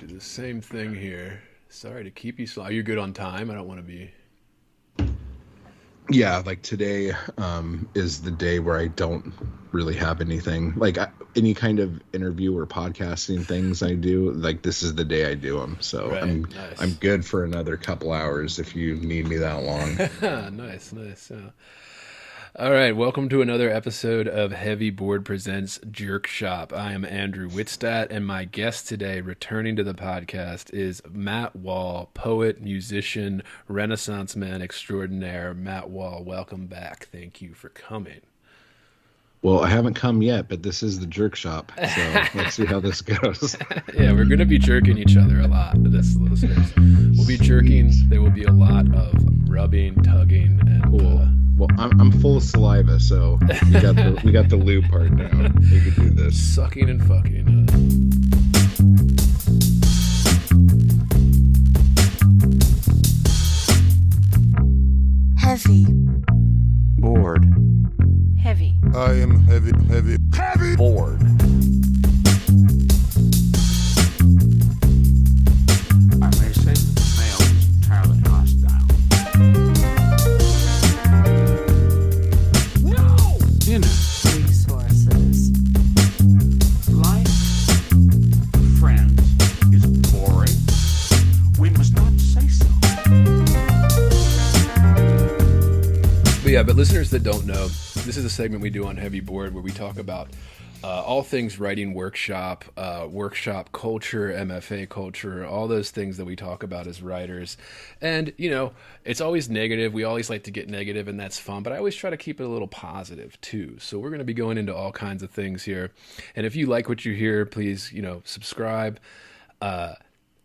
Do the same thing here. Sorry to keep you slow. Are you good on time? I don't want to be. Yeah, like today is the day where I don't really have anything. Like any kind of interview or podcasting things I do, like this is the day I do them. So Right. I'm good for another couple hours if you need me that long. Nice. Yeah. All right, welcome to another episode of Heavy Board Presents JerkShop. I am Andrew Wittstadt, and my guest today, returning to the podcast, is Matt Wall, poet, musician, Renaissance man extraordinaire. Matt Wall, welcome back. Thank you for coming. Well, I haven't come yet, but this is the JerkShop, so let's see how this goes. Yeah, we're going to be jerking each other a lot, listeners. We'll be jerking. There will be a lot of rubbing, tugging, and... Cool. Well, I'm full of saliva, so we got the lube part down. We can do this. Sucking and fucking. Heavy. Bored. Heavy. I am heavy Bored. I may say that the male is entirely hostile. No! Inner Resources. life, friends, is boring. We must not say so. But listeners that don't know, this is a segment we do on Heavy Board where we talk about all things writing workshop, workshop culture, MFA culture, all those things that we talk about as writers. And, you know, it's always negative. We always like to get negative, and that's fun. But I always try to keep it a little positive, too. So we're going to be going into all kinds of things here. And if you like what you hear, please, subscribe.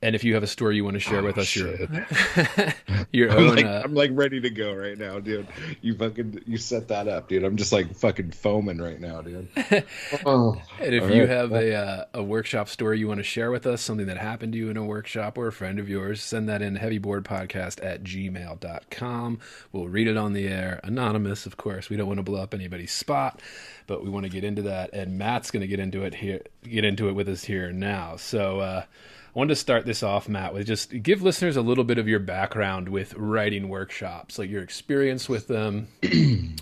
And if you have a story you want to share with us, your own. I'm like ready to go right now, dude. You set that up, dude. I'm just like fucking foaming right now, dude. And if you have a workshop story you want to share with us, something that happened to you in a workshop or a friend of yours, send that in heavyboredpodcast@gmail.com. We'll read it on the air, anonymous, of course. We don't want to blow up anybody's spot, but we want to get into that. And Matt's going to get into it with us here now. So. I wanted to start this off, Matt, with just give listeners a little bit of your background with writing workshops, like your experience with them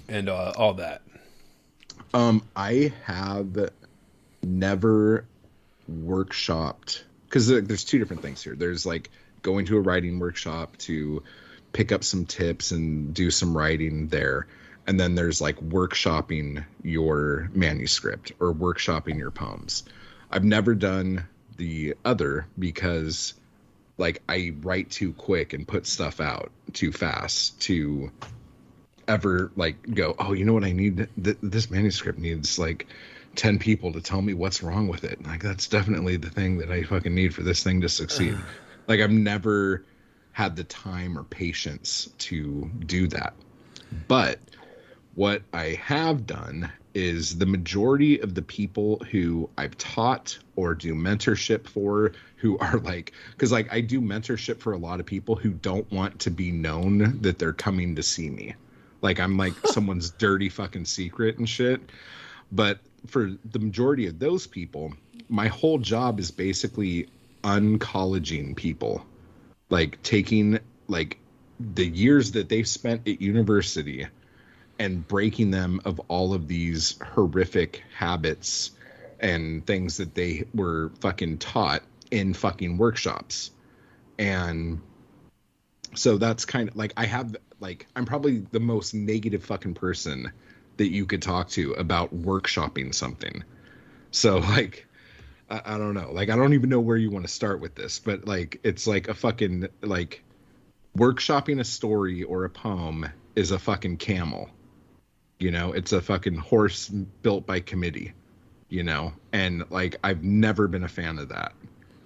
and all that. I have never workshopped, because there's two different things here. There's like going to a writing workshop to pick up some tips and do some writing there. And then there's like workshopping your manuscript or workshopping your poems. I've never done the other because like I write too quick and put stuff out too fast to ever like go, oh, you know what I need? This manuscript needs like 10 people to tell me what's wrong with it. Like that's definitely the thing that I fucking need for this thing to succeed. Like I've never had the time or patience to do that. But what I have done is the majority of the people who I've taught or do mentorship for who are like, because like I do mentorship for a lot of people who don't want to be known that they're coming to see me. Like I'm like someone's dirty fucking secret and shit. But for the majority of those people, my whole job is basically uncolleging people, like taking like the years that they've spent at university and breaking them of all of these horrific habits and things that they were fucking taught in fucking workshops. And so that's kind of like, I'm probably the most negative fucking person that you could talk to about workshopping something. So like, I don't know, like, I don't even know where you want to start with this, but like, it's like a fucking, like workshopping a story or a poem is a fucking camel. It's a fucking horse built by committee, and like, I've never been a fan of that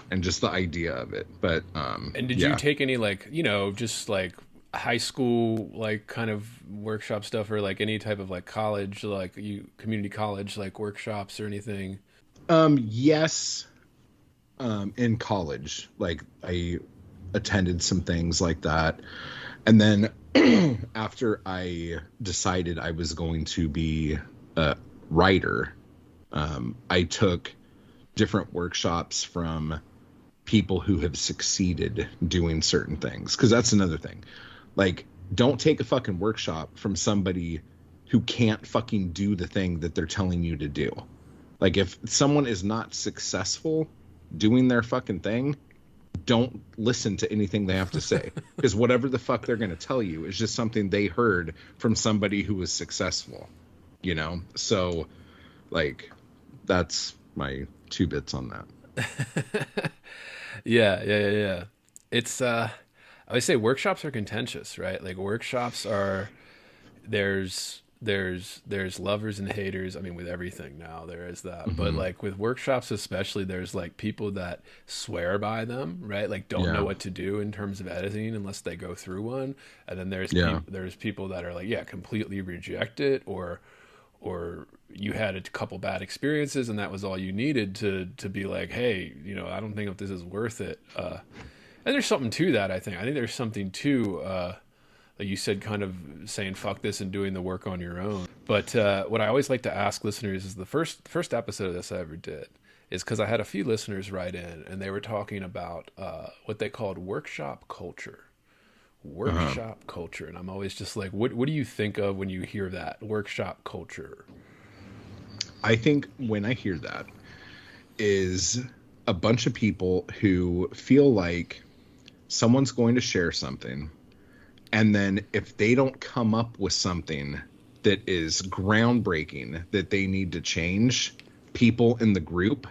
and just the idea of it. But, and did you take any like, just like high school, like kind of workshop stuff or like any type of like college, like community college, like workshops or anything? Yes. In college, like I attended some things like that. And then after I decided I was going to be a writer, I took different workshops from people who have succeeded doing certain things. Because that's another thing. Like, don't take a fucking workshop from somebody who can't fucking do the thing that they're telling you to do. Like, if someone is not successful doing their fucking thing, don't listen to anything they have to say. Because whatever the fuck they're going to tell you is just something they heard from somebody who was successful, you know? So, like, that's my 2 bits on that. Yeah. It's I would say workshops are contentious, right? Like workshops are there's lovers and haters. I mean, with everything now there is that, but like with workshops especially, there's like people that swear by them, right? Like don't know what to do in terms of editing unless they go through one, and then there's people that are like completely reject it, or you had a couple bad experiences and that was all you needed to be like, hey, you know, I don't think if this is worth it. And there's something to that. I think there's something to like you said, kind of saying fuck this and doing the work on your own. But what I always like to ask listeners is the first episode of this I ever did is because I had a few listeners write in and they were talking about what they called workshop culture. Culture. And I'm always just like, what do you think of when you hear that workshop culture? I think when I hear that is a bunch of people who feel like someone's going to share something, and then if they don't come up with something that is groundbreaking that they need to change, people in the group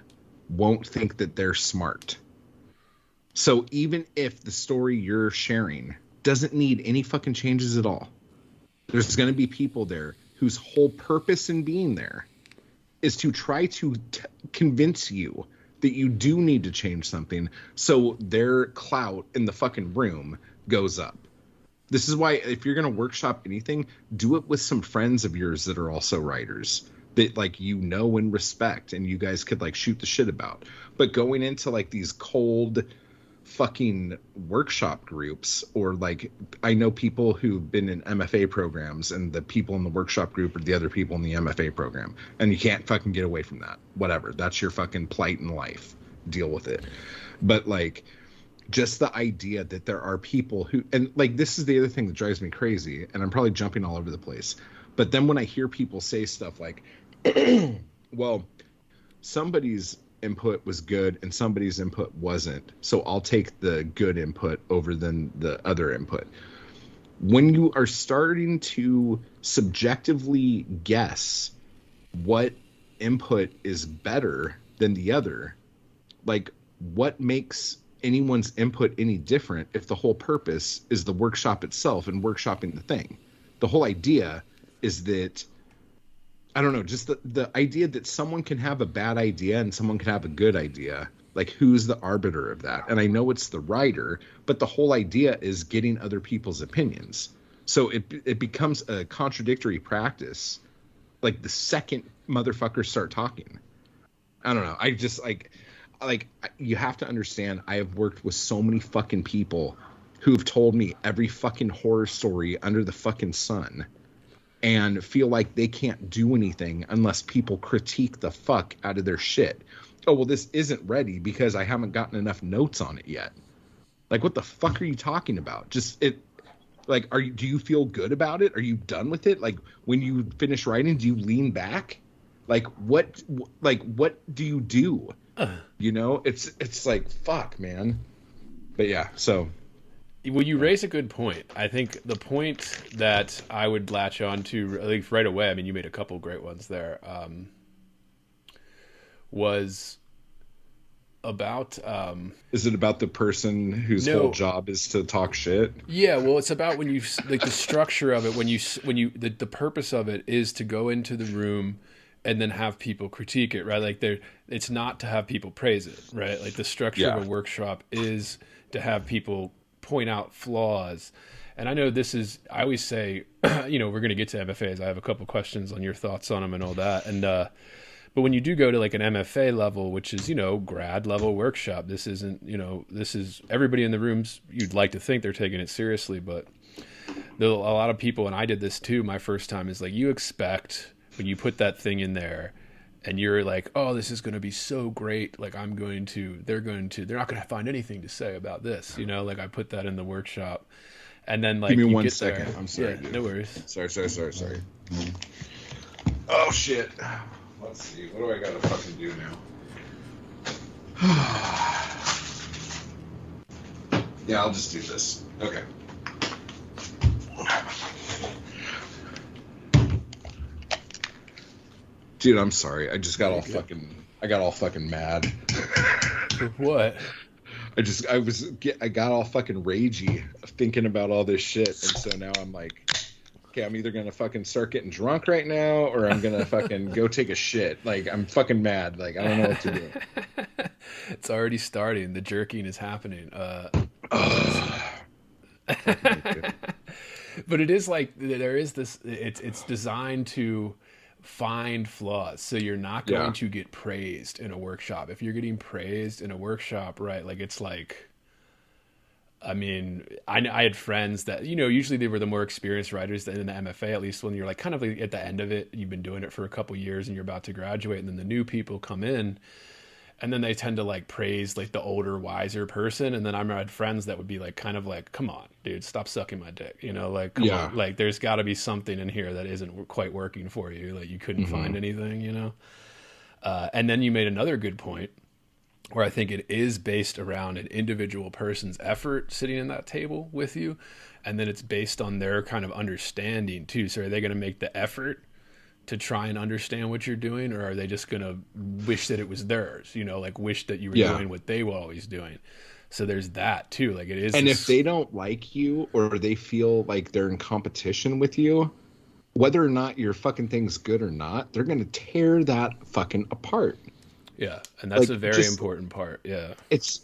won't think that they're smart. So even if the story you're sharing doesn't need any fucking changes at all, there's going to be people there whose whole purpose in being there is to try to convince you that you do need to change something so their clout in the fucking room goes up. This is why if you're going to workshop anything, do it with some friends of yours that are also writers that like you know and respect and you guys could like shoot the shit about. But going into like these cold fucking workshop groups, or like I know people who've been in MFA programs and the people in the workshop group are the other people in the MFA program, and you can't fucking get away from that. Whatever, that's your fucking plight in life, deal with it. But like just the idea that there are people who, and like this is the other thing that drives me crazy, and I'm probably jumping all over the place, but then when I hear people say stuff like well, somebody's input was good and somebody's input wasn't, so I'll take the good input over than the other input. When you are starting to subjectively guess what input is better than the other, like what makes anyone's input any different if the whole purpose is the workshop itself and workshopping the thing? The whole idea is that, I don't know, just the idea that someone can have a bad idea and someone can have a good idea. Like, who's the arbiter of that? And I know it's the writer, but the whole idea is getting other people's opinions. So it becomes a contradictory practice, like the second motherfuckers start talking. I don't know. I just like you have to understand, I have worked with so many fucking people who've told me every fucking horror story under the fucking sun, and feel like they can't do anything unless people critique the fuck out of their shit. Oh, well, this isn't ready because I haven't gotten enough notes on it yet. Like, what the fuck are you talking about? Just it. Like, do you feel good about it? Are you done with it? Like, when you finish writing, do you lean back? Like, what do you do? You know, it's like, fuck, man. But yeah, so. Well, you raise a good point. I think the point that I would latch on to, at least right away, I mean, you made a couple great ones there, was about... Is it about the person whose whole job is to talk shit? Yeah, well, it's about when you, like, the structure of it, the purpose of it is to go into the room and then have people critique it, right? Like, it's not to have people praise it, right? Like, the structure of a workshop is to have people point out flaws. And I know I always say, you know, we're going to get to MFAs. I have a couple questions on your thoughts on them and all that. And, but when you do go to like an MFA level, which is, you know, grad level workshop, this isn't, you know, this is everybody in the rooms. You'd like to think they're taking it seriously, but a lot of people, and I did this too, my first time, is like, you expect when you put that thing in there and you're like, oh, this is going to be so great. Like they're not going to find anything to say about this. You know, like I put that in the workshop, and then like Give me you one get second. there. I'm sorry, Yeah, dude. no worries. Sorry. Oh shit. Let's see. What do I gotta fucking do now? Yeah, I'll just do this. Okay. Dude, I'm sorry. I just got all fucking mad. What? I got all fucking ragey thinking about all this shit, and so now I'm like, okay, I'm either gonna fucking start getting drunk right now, or I'm gonna fucking go take a shit. Like, I'm fucking mad. Like, I don't know what to do. It's already starting. The jerking is happening. But it is like there is this. It's designed to find flaws, so you're not going to get praised in a workshop. If you're getting praised in a workshop, right? Like it's like, I mean, I had friends that, you know, usually they were the more experienced writers that in the MFA, at least when you're like kind of like at the end of it, you've been doing it for a couple years and you're about to graduate, and then the new people come in. And then they tend to like praise like the older, wiser person. And then I had friends that would be like, kind of like, come on, dude, stop sucking my dick. You know, like, come on. Like, there's got to be something in here that isn't quite working for you. Like, you couldn't find anything, you know? And then you made another good point where I think it is based around an individual person's effort sitting in that table with you. And then it's based on their kind of understanding too. So are they going to make the effort to try and understand what you're doing, or are they just going to wish that it was theirs, you know, like wish that you were doing what they were always doing? So there's that too. Like it is. And if they don't like you, or they feel like they're in competition with you, whether or not your fucking thing's good or not, they're going to tear that fucking apart. Yeah. And that's like, a very important part. Yeah. It's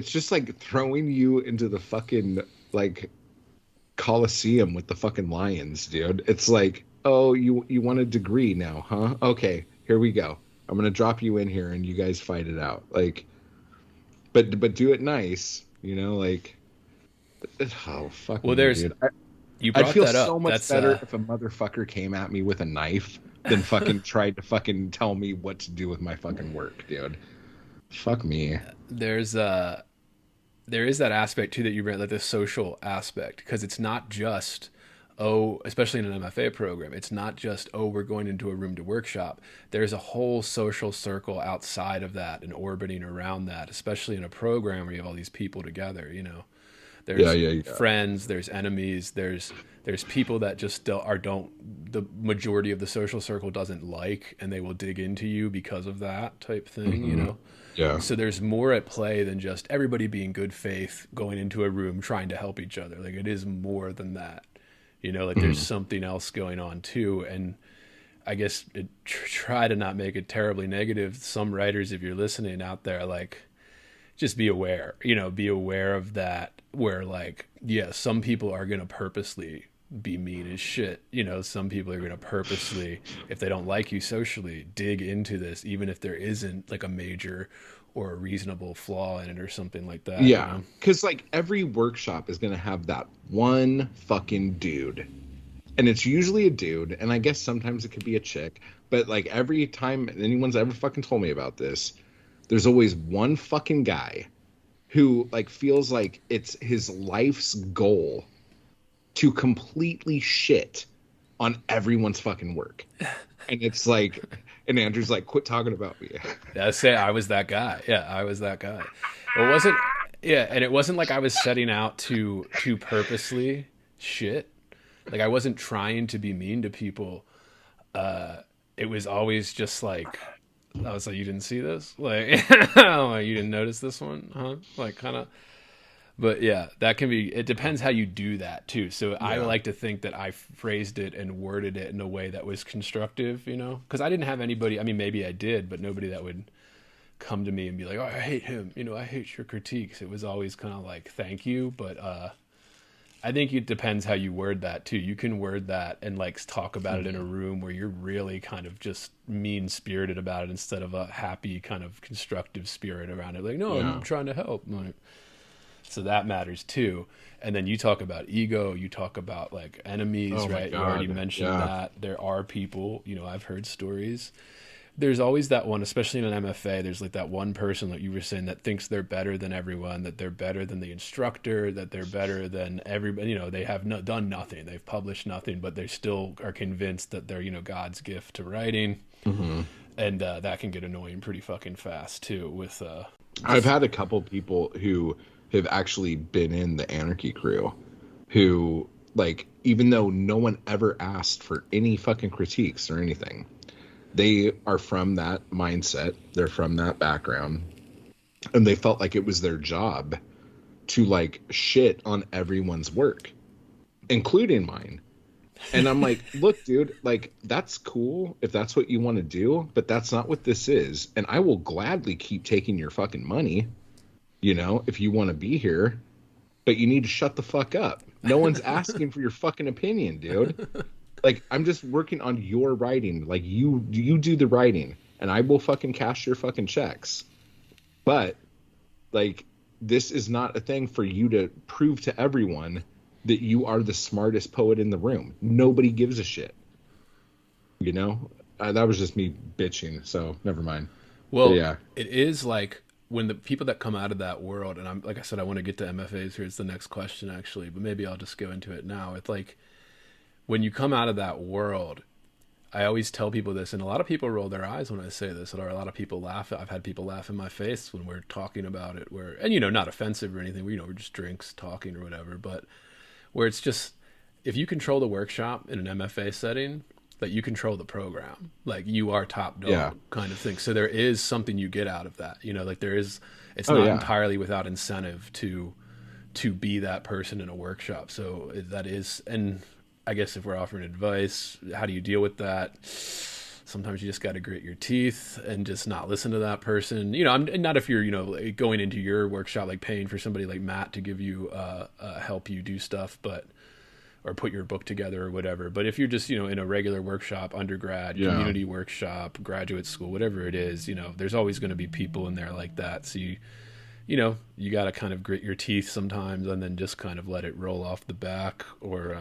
just like throwing you into the fucking like Coliseum with the fucking lions, dude. It's like, oh, you want a degree now, huh? Okay, here we go. I'm gonna drop you in here and you guys fight it out. Like, but do it nice, you know, like, oh fuck. Well, dude. You brought I'd feel that up. so much That's better if a motherfucker came at me with a knife than fucking tried to fucking tell me what to do with my fucking work, dude. Fuck me. There is that aspect too that you read, like the social aspect, because it's not just, especially in an MFA program, it's not just, we're going into a room to workshop. There's a whole social circle outside of that and orbiting around that, especially in a program where you have all these people together, you know. There's friends, there's enemies, there's people that just the majority of the social circle doesn't like, and they will dig into you because of that type thing, you know. Yeah. So there's more at play than just everybody being good faith going into a room trying to help each other. Like it is more than that, you know. Like there's something else going on too. And I guess try to not make it terribly negative. Some writers, if you're listening out there, like just be aware, you know, be aware of that. Where like, yeah, some people are gonna purposely be mean as shit, you know. Some people are going to purposely, if they don't like you socially, dig into this, even if there isn't like a major or a reasonable flaw in it or something like that. Yeah, you know? because like every workshop is going to have that one fucking dude, and it's usually a dude, and I guess sometimes it could be a chick, but like every time anyone's ever fucking told me about this, there's always one fucking guy who like feels like it's his life's goal to completely shit on everyone's fucking work. And it's like, and Andrew's like, quit talking about me. I was that guy. Yeah, I was that guy. It wasn't, yeah, and it wasn't like I was setting out to purposely shit. Like I wasn't trying to be mean to people. It was always just like, I was like, you didn't see this? Like, you didn't notice this one? Huh? Like kind of. But yeah, that can be, it depends how you do that too. So I like to think that I phrased it and worded it in a way that was constructive, you know, because I didn't have anybody, I mean, maybe I did, but nobody that would come to me and be like, oh, I hate him. You know, I hate your critiques. It was always kind of like, thank you. But I think it depends how you word that too. You can word that and like talk about it in a room where you're really kind of just mean spirited about it instead of a happy kind of constructive spirit around it. Like, no, I'm trying to help. Like, So that matters too. And then you talk about ego, you talk about like enemies, Oh my right? You already God. mentioned Yeah. that. There are people, I've heard stories. There's always that one, especially in an MFA, there's like that one person that you were saying that thinks they're better than everyone, that they're better than the instructor, that they're better than everybody. They have done nothing. They've published nothing, but they still are convinced that they're, God's gift to writing. Mm-hmm. And that can get annoying pretty fucking fast too with I've had a couple people who have actually been in the Anarchy crew who, like, even though no one ever asked for any fucking critiques or anything, they are from that mindset. They're from that background. And they felt like it was their job to, like, shit on everyone's work, including mine. And I'm like, look, dude, like, that's cool if that's what you want to do, but that's not what this is. And I will gladly keep taking your fucking money, if you want to be here, but you need to shut the fuck up. No one's asking for your fucking opinion, dude. Like, I'm just working on your writing. Like, you do the writing, and I will fucking cash your fucking checks. But, like, this is not a thing for you to prove to everyone that you are the smartest poet in the room. Nobody gives a shit. That was just me bitching, so never mind. Well, but yeah, it is like when the people that come out of that world, and I'm like I said, I want to get to MFAs here. It's the next question actually, but maybe I'll just go into it now. It's like when you come out of that world, I always tell people this, and a lot of people roll their eyes when I say this, or a lot of people laugh. I've had people laugh in my face when we're talking about it, and not offensive or anything. We're just drinks talking or whatever, but where it's just, if you control the workshop in an MFA setting, that you control the program, like you are top dog kind of thing. So there is something you get out of that, like there is, it's not entirely without incentive to be that person in a workshop. So that is, and I guess if we're offering advice, how do you deal with that? Sometimes you just got to grit your teeth and just not listen to that person. I'm not if you're, like going into your workshop, like paying for somebody like Matt to give you, help you do stuff, or put your book together or whatever. But if you're just, in a regular workshop, undergrad, community workshop, graduate school, whatever it is, there's always going to be people in there like that. So you got to kind of grit your teeth sometimes and then just kind of let it roll off the back or,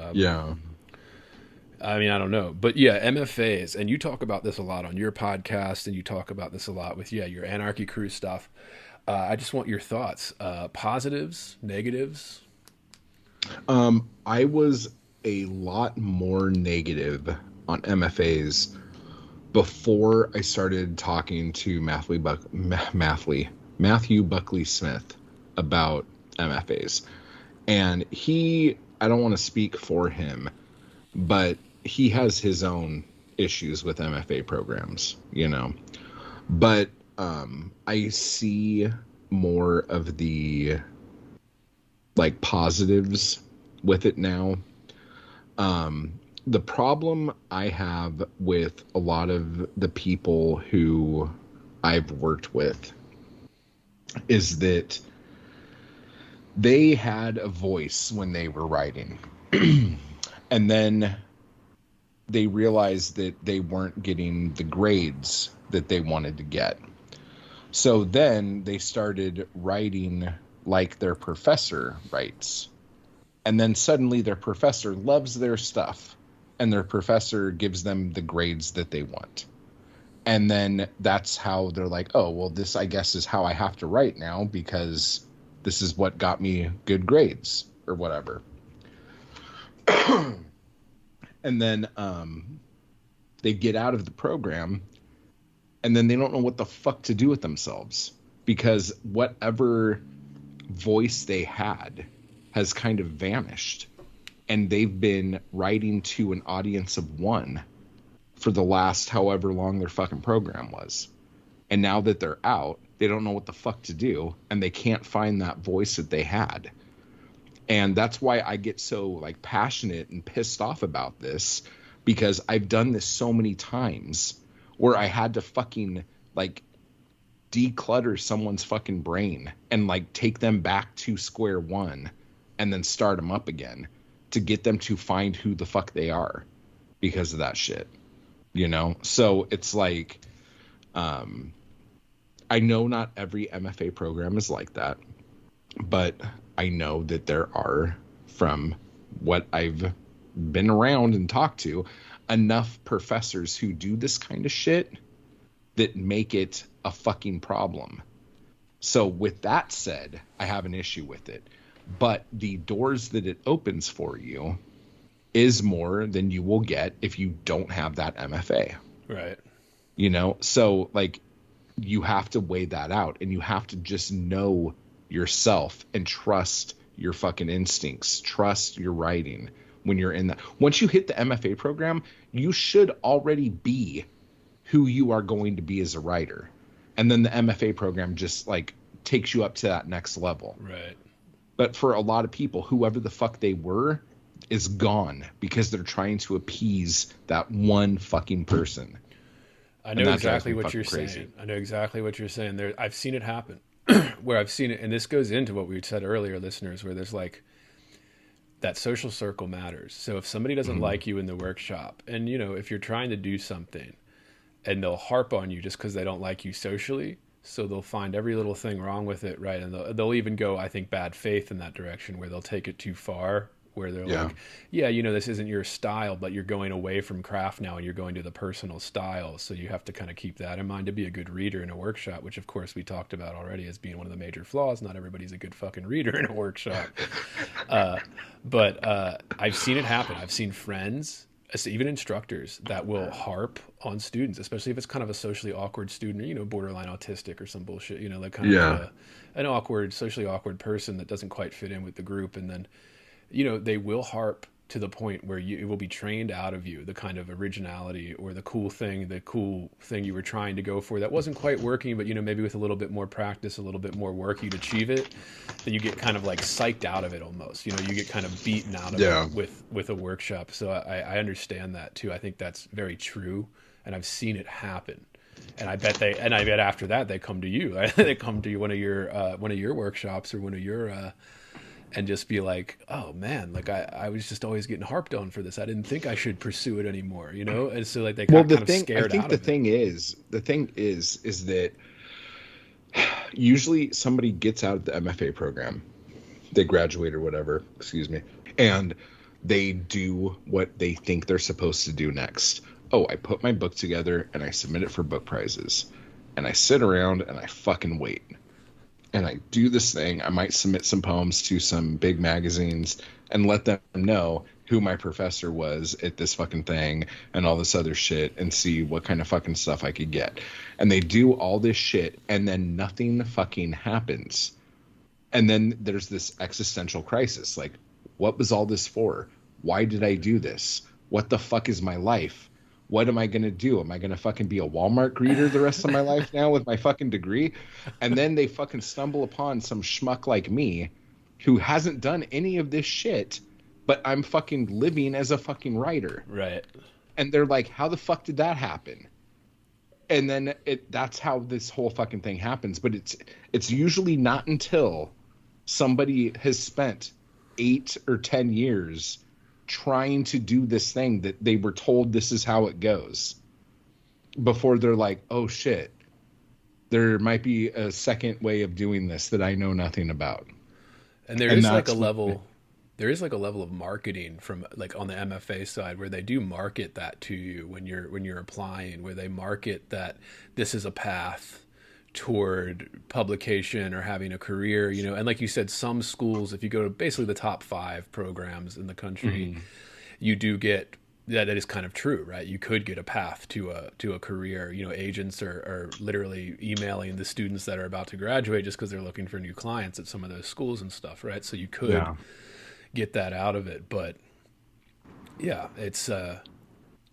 I mean, I don't know, but MFAs, and you talk about this a lot on your podcast, and you talk about this a lot with, your Anarchy Crew stuff. I just want your thoughts, positives, negatives. I was a lot more negative on MFAs before I started talking to Matthew Buckley Smith about MFAs. And I don't want to speak for him, but he has his own issues with MFA programs, but I see more of the like positives with it now. The problem I have with a lot of the people who I've worked with is that they had a voice when they were writing. And then they realized that they weren't getting the grades that they wanted to get. So then they started writing like their professor writes. And then suddenly their professor loves their stuff, and their professor gives them the grades that they want. And then that's how they're like, oh, well, this, I guess, is how I have to write now because this is what got me good grades or whatever. And then they get out of the program, and then they don't know what the fuck to do with themselves because whatever voice they had has kind of vanished, and they've been writing to an audience of one for the last however long their fucking program was. And now that they're out, they don't know what the fuck to do, and they can't find that voice that they had. And that's why I get so like passionate and pissed off about this, because I've done this so many times where I had to fucking like declutter someone's fucking brain and like take them back to square one and then start them up again to get them to find who the fuck they are because of that shit, So it's like, I know not every MFA program is like that, but I know that there are, from what I've been around and talked to, enough professors who do this kind of shit that make it a fucking problem. So with that said, I have an issue with it. But the doors that it opens for you is more than you will get if you don't have that MFA. Right. You know, so like you have to weigh that out, and you have to just know yourself and trust your fucking instincts, trust your writing when you're in that. Once you hit the MFA program, you should already be who you are going to be as a writer. And then the MFA program just like takes you up to that next level. Right. But for a lot of people, whoever the fuck they were is gone because they're trying to appease that one fucking person. I know exactly what you're saying. I know exactly what you're saying. There, I've seen it happen where I've seen it. And this goes into what we said earlier, listeners, where there's like that social circle matters. So if somebody doesn't like you in the workshop, and you know, if you're trying to do something and they'll harp on you just because they don't like you socially, so they'll find every little thing wrong with it, right? And they'll even go, I think, bad faith in that direction, where they'll take it too far, where they're like, yeah, you know, this isn't your style, but you're going away from craft now and you're going to the personal style. So you have to kind of keep that in mind to be a good reader in a workshop, which of course we talked about already as being one of the major flaws. Not everybody's a good fucking reader in a workshop. But I've seen it happen. I've seen friends, even instructors, that will harp on students, especially if it's kind of a socially awkward student, or, you know, borderline autistic or some bullshit, you know, like kind of an awkward, socially awkward person that doesn't quite fit in with the group. And then, you know, they will harp to the point where it will be trained out of you, the kind of originality or the cool thing you were trying to go for that wasn't quite working, but, you know, maybe with a little bit more practice, a little bit more work, you'd achieve it. Then you get kind of like psyched out of it almost, you know, you get kind of beaten out of it with a workshop. So I understand that too. I think that's very true. And I've seen it happen. And I bet after that, they come to you, they come to you, one of your workshops or one of your, and just be like, oh man, like I was just always getting harped on for this. I didn't think I should pursue it anymore, you know? And so like they got kind of scared out of it. The thing is that usually somebody gets out of the MFA program, they graduate or whatever, and they do what they think they're supposed to do next. Oh, I put my book together and I submit it for book prizes. And I sit around and I fucking wait. And I do this thing. I might submit some poems to some big magazines and let them know who my professor was at this fucking thing and all this other shit, and see what kind of fucking stuff I could get. And they do all this shit, and then nothing fucking happens. And then there's this existential crisis. Like, what was all this for? Why did I do this? What the fuck is my life? What am I going to do? Am I going to fucking be a Walmart greeter the rest of my life now with my fucking degree? And then they fucking stumble upon some schmuck like me who hasn't done any of this shit, but I'm fucking living as a fucking writer. Right. And they're like, how the fuck did that happen? And then that's how this whole fucking thing happens. But it's usually not until somebody has spent 8 or 10 years trying to do this thing that they were told this is how it goes, before they're like, oh shit, there might be a second way of doing this that I know nothing about. And there is like a level of marketing from like on the MFA side where they do market that to you when you're applying, where they market that this is a path toward publication or having a career, you know. And like you said, some schools, if you go to basically the top 5 programs in the country, you do get that is kind of true, right? You could get a path to a career. You know, agents are literally emailing the students that are about to graduate just because they're looking for new clients at some of those schools and stuff, right? So you could get that out of it, but yeah, it's but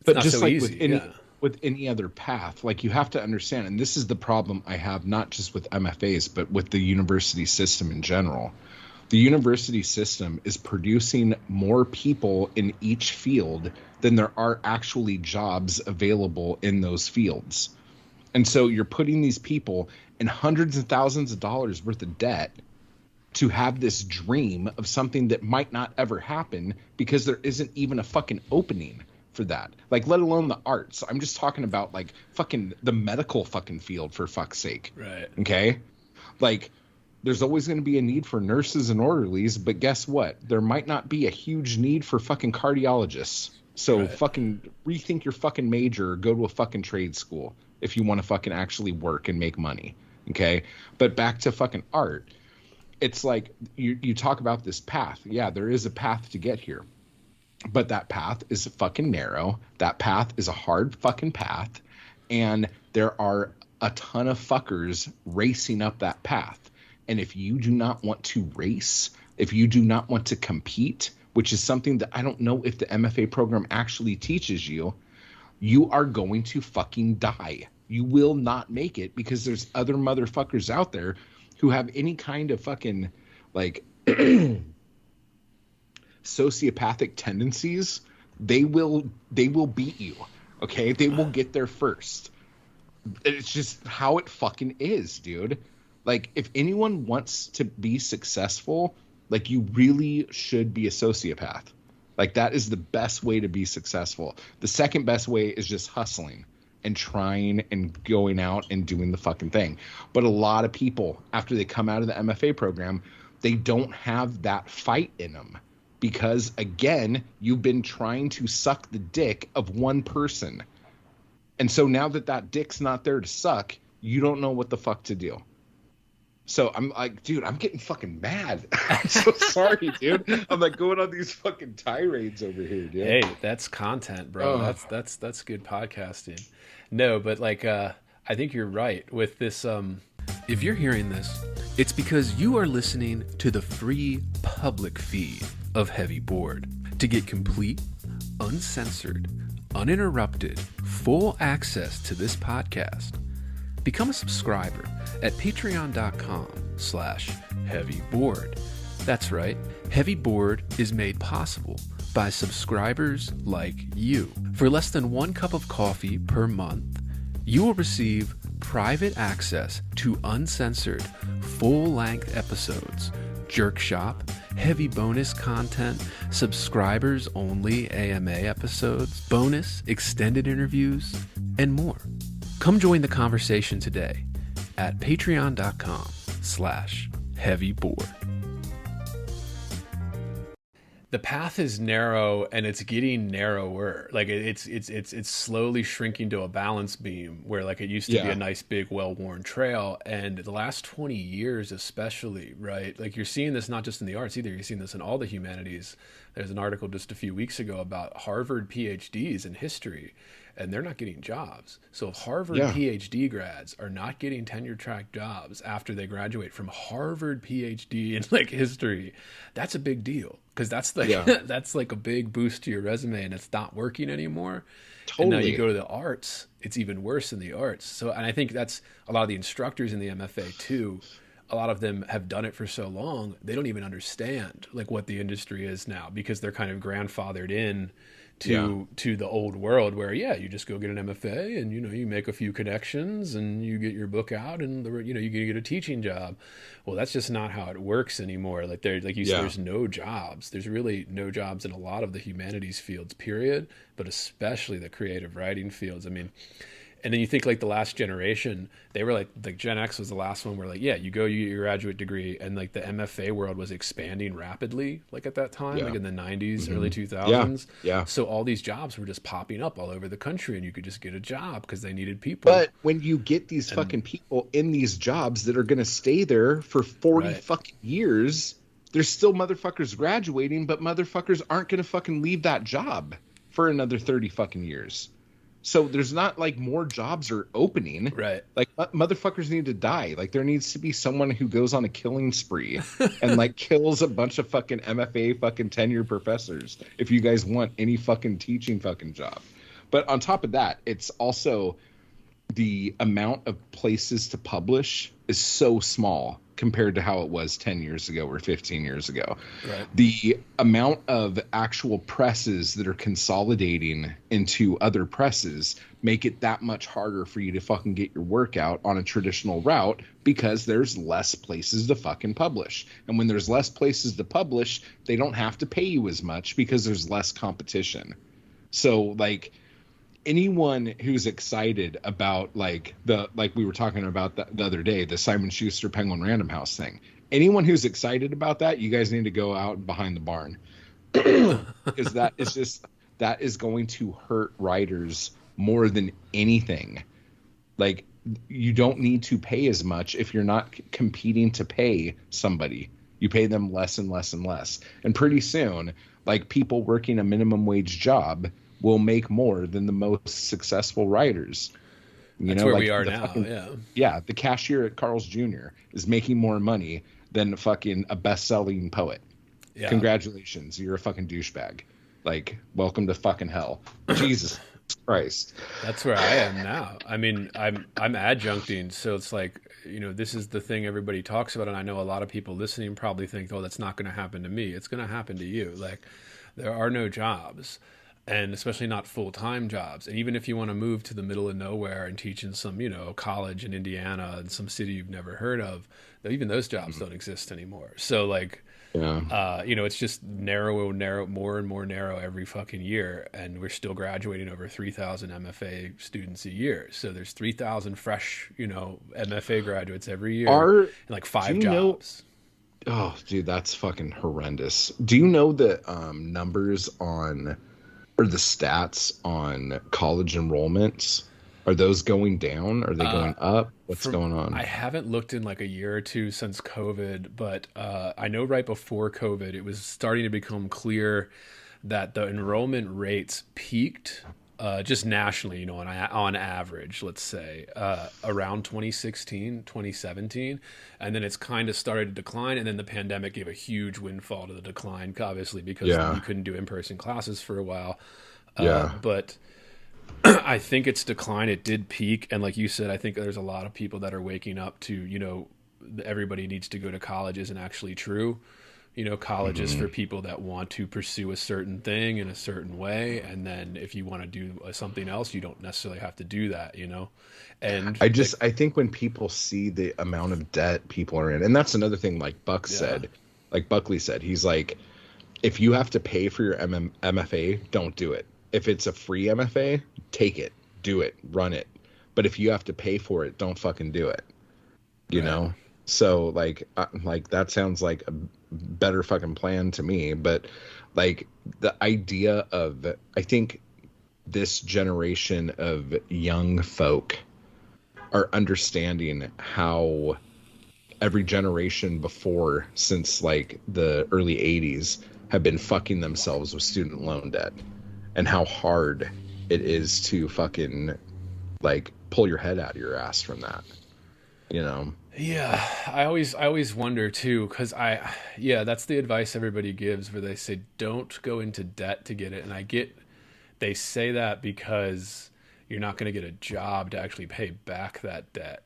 not just so like easy. With any other path, like, you have to understand, and this is the problem I have, not just with MFAs, but with the university system in general. The university system is producing more people in each field than there are actually jobs available in those fields. And so you're putting these people in hundreds of thousands of dollars worth of debt to have this dream of something that might not ever happen because there isn't even a fucking opening for that, like, let alone the arts. I'm just talking about like fucking the medical fucking field, for fuck's sake. Right. Okay. Like, There's always going to be a need for nurses and orderlies, but guess what? There might not be a huge need for fucking cardiologists. So fucking rethink your fucking major, or go to a fucking trade school if you want to fucking actually work and make money. Okay? But back to fucking art. It's like you talk about this path. Yeah, there is a path to get here. But that path is fucking narrow. That path is a hard fucking path. And there are a ton of fuckers racing up that path. And if you do not want to race, if you do not want to compete, which is something that I don't know if the MFA program actually teaches you, you are going to fucking die. You will not make it because there's other motherfuckers out there who have any kind of fucking like sociopathic tendencies. They will beat you. Okay? They will get there first. It's just how it fucking is, dude. Like, if anyone wants to be successful, like, you really should be a sociopath. Like, that is the best way to be successful. The second best way is just hustling and trying and going out and doing the fucking thing. But a lot of people, after they come out of the MFA program, they don't have that fight in them. Because, again, you've been trying to suck the dick of one person. And so now that dick's not there to suck, you don't know what the fuck to do. So I'm like, dude, I'm getting fucking mad. I'm so sorry, dude. I'm like going on these fucking tirades over here, dude. Hey, that's content, bro. That's good podcasting. No, but like, I think you're right with this. If you're hearing this, it's because you are listening to the free public feed of Heavy Board. To get complete, uncensored, uninterrupted, full access to this podcast, become a subscriber at patreon.com/heavyboard. That's right. Heavy Board is made possible by subscribers like you. For less than 1 cup of coffee per month, you will receive private access to uncensored, full-length episodes, JerkShop, heavy bonus content, subscribers-only AMA episodes, bonus extended interviews, and more. Come join the conversation today at patreon.com/heavyboard. The path is narrow and it's getting narrower. Like it's slowly shrinking to a balance beam where like it used to be a nice big well-worn trail. And the last 20 years especially, right? Like you're seeing this not just in the arts either, you're seeing this in all the humanities. There's an article just a few weeks ago about Harvard PhDs in history, and they're not getting jobs. So if Harvard PhD grads are not getting tenure track jobs after they graduate from Harvard PhD in like history, that's a big deal. Because that's like that's like a big boost to your resume, and it's not working anymore. Totally. And now you go to the arts, it's even worse in the arts. So, and I think that's a lot of the instructors in the MFA too. A lot of them have done it for so long, they don't even understand like what the industry is now because they're kind of grandfathered in to the old world where you just go get an MFA and you make a few connections and you get your book out and you get a teaching job. Well, that's just not how it works anymore. Like said, there's no jobs. There's really no jobs in a lot of the humanities fields, period, but especially the creative writing fields. I mean, and then you think like the last generation, they were like Gen X was the last one where like, you get your graduate degree, and like the MFA world was expanding rapidly, like at that time, like in the 90s, early 2000s. Yeah. So all these jobs were just popping up all over the country and you could just get a job because they needed people. But when you get these fucking people in these jobs that are going to stay there for 40 fucking years, there's still motherfuckers graduating, but motherfuckers aren't going to fucking leave that job for another 30 fucking years. So there's not like more jobs are opening. Right. Like motherfuckers need to die. Like there needs to be someone who goes on a killing spree and like kills a bunch of fucking MFA fucking tenured professors if you guys want any fucking teaching fucking job. But on top of that, it's also the amount of places to publish is so small compared to how it was 10 years ago or 15 years ago. Right. The amount of actual presses that are consolidating into other presses make it that much harder for you to fucking get your work out on a traditional route because there's less places to fucking publish. And when there's less places to publish, they don't have to pay you as much because there's less competition. So like anyone who's excited about like we were talking about the other day, the Simon Schuster Penguin Random House thing. Anyone who's excited about that, you guys need to go out behind the barn. Because that is going to hurt writers more than anything. Like, you don't need to pay as much if you're not competing to pay somebody. You pay them less and less and less. And pretty soon, like, people working a minimum wage job will make more than the most successful writers. That's where we are now. Yeah. The cashier at Carl's Jr. is making more money than fucking a best-selling poet. Yeah. Congratulations. You're a fucking douchebag. Like, welcome to fucking hell. Jesus Christ. That's where I am now. I mean, I'm adjuncting, so it's like, you know, this is the thing everybody talks about, and I know a lot of people listening probably think, oh, that's not going to happen to me. It's going to happen to you. Like, there are no jobs, and especially not full-time jobs. And even if you want to move to the middle of nowhere and teach in some, you know, college in Indiana in some city you've never heard of, even those jobs don't exist anymore. So, like, you know, it's just narrow, more and more narrow every fucking year, and we're still graduating over 3,000 MFA students a year. So there's 3,000 fresh, you know, MFA graduates every year, and like 5 jobs. Oh, dude, that's fucking horrendous. Do you know the numbers on, or the stats on college enrollments? Are those going down? Are they going up? What's going on? I haven't looked in like a year or two since COVID, but I know right before COVID, it was starting to become clear that the enrollment rates peaked just nationally, you know, on average, let's say, around 2016, 2017. And then it's kind of started to decline. And then the pandemic gave a huge windfall to the decline, obviously, because you couldn't do in-person classes for a while. But I think it's declined. It did peak. And like you said, I think there's a lot of people that are waking up to, you know, everybody needs to go to college isn't actually true. You know, college is for people that want to pursue a certain thing in a certain way. And then if you want to do something else, you don't necessarily have to do that, you know? And I think when people see the amount of debt people are in, and that's another thing, like Buckley said, he's like, if you have to pay for your MFA, don't do it. If it's a free MFA, take it, do it, run it. But if you have to pay for it, don't fucking do it. You know? So like that sounds like a better fucking plan to me. But like the idea of, I think this generation of young folk are understanding how every generation before, since like the early 80s, have been fucking themselves with student loan debt. And how hard it is to fucking like pull your head out of your ass from that, you know? Yeah, I always wonder too, because that's the advice everybody gives, where they say don't go into debt to get it. And they say that because you're not going to get a job to actually pay back that debt.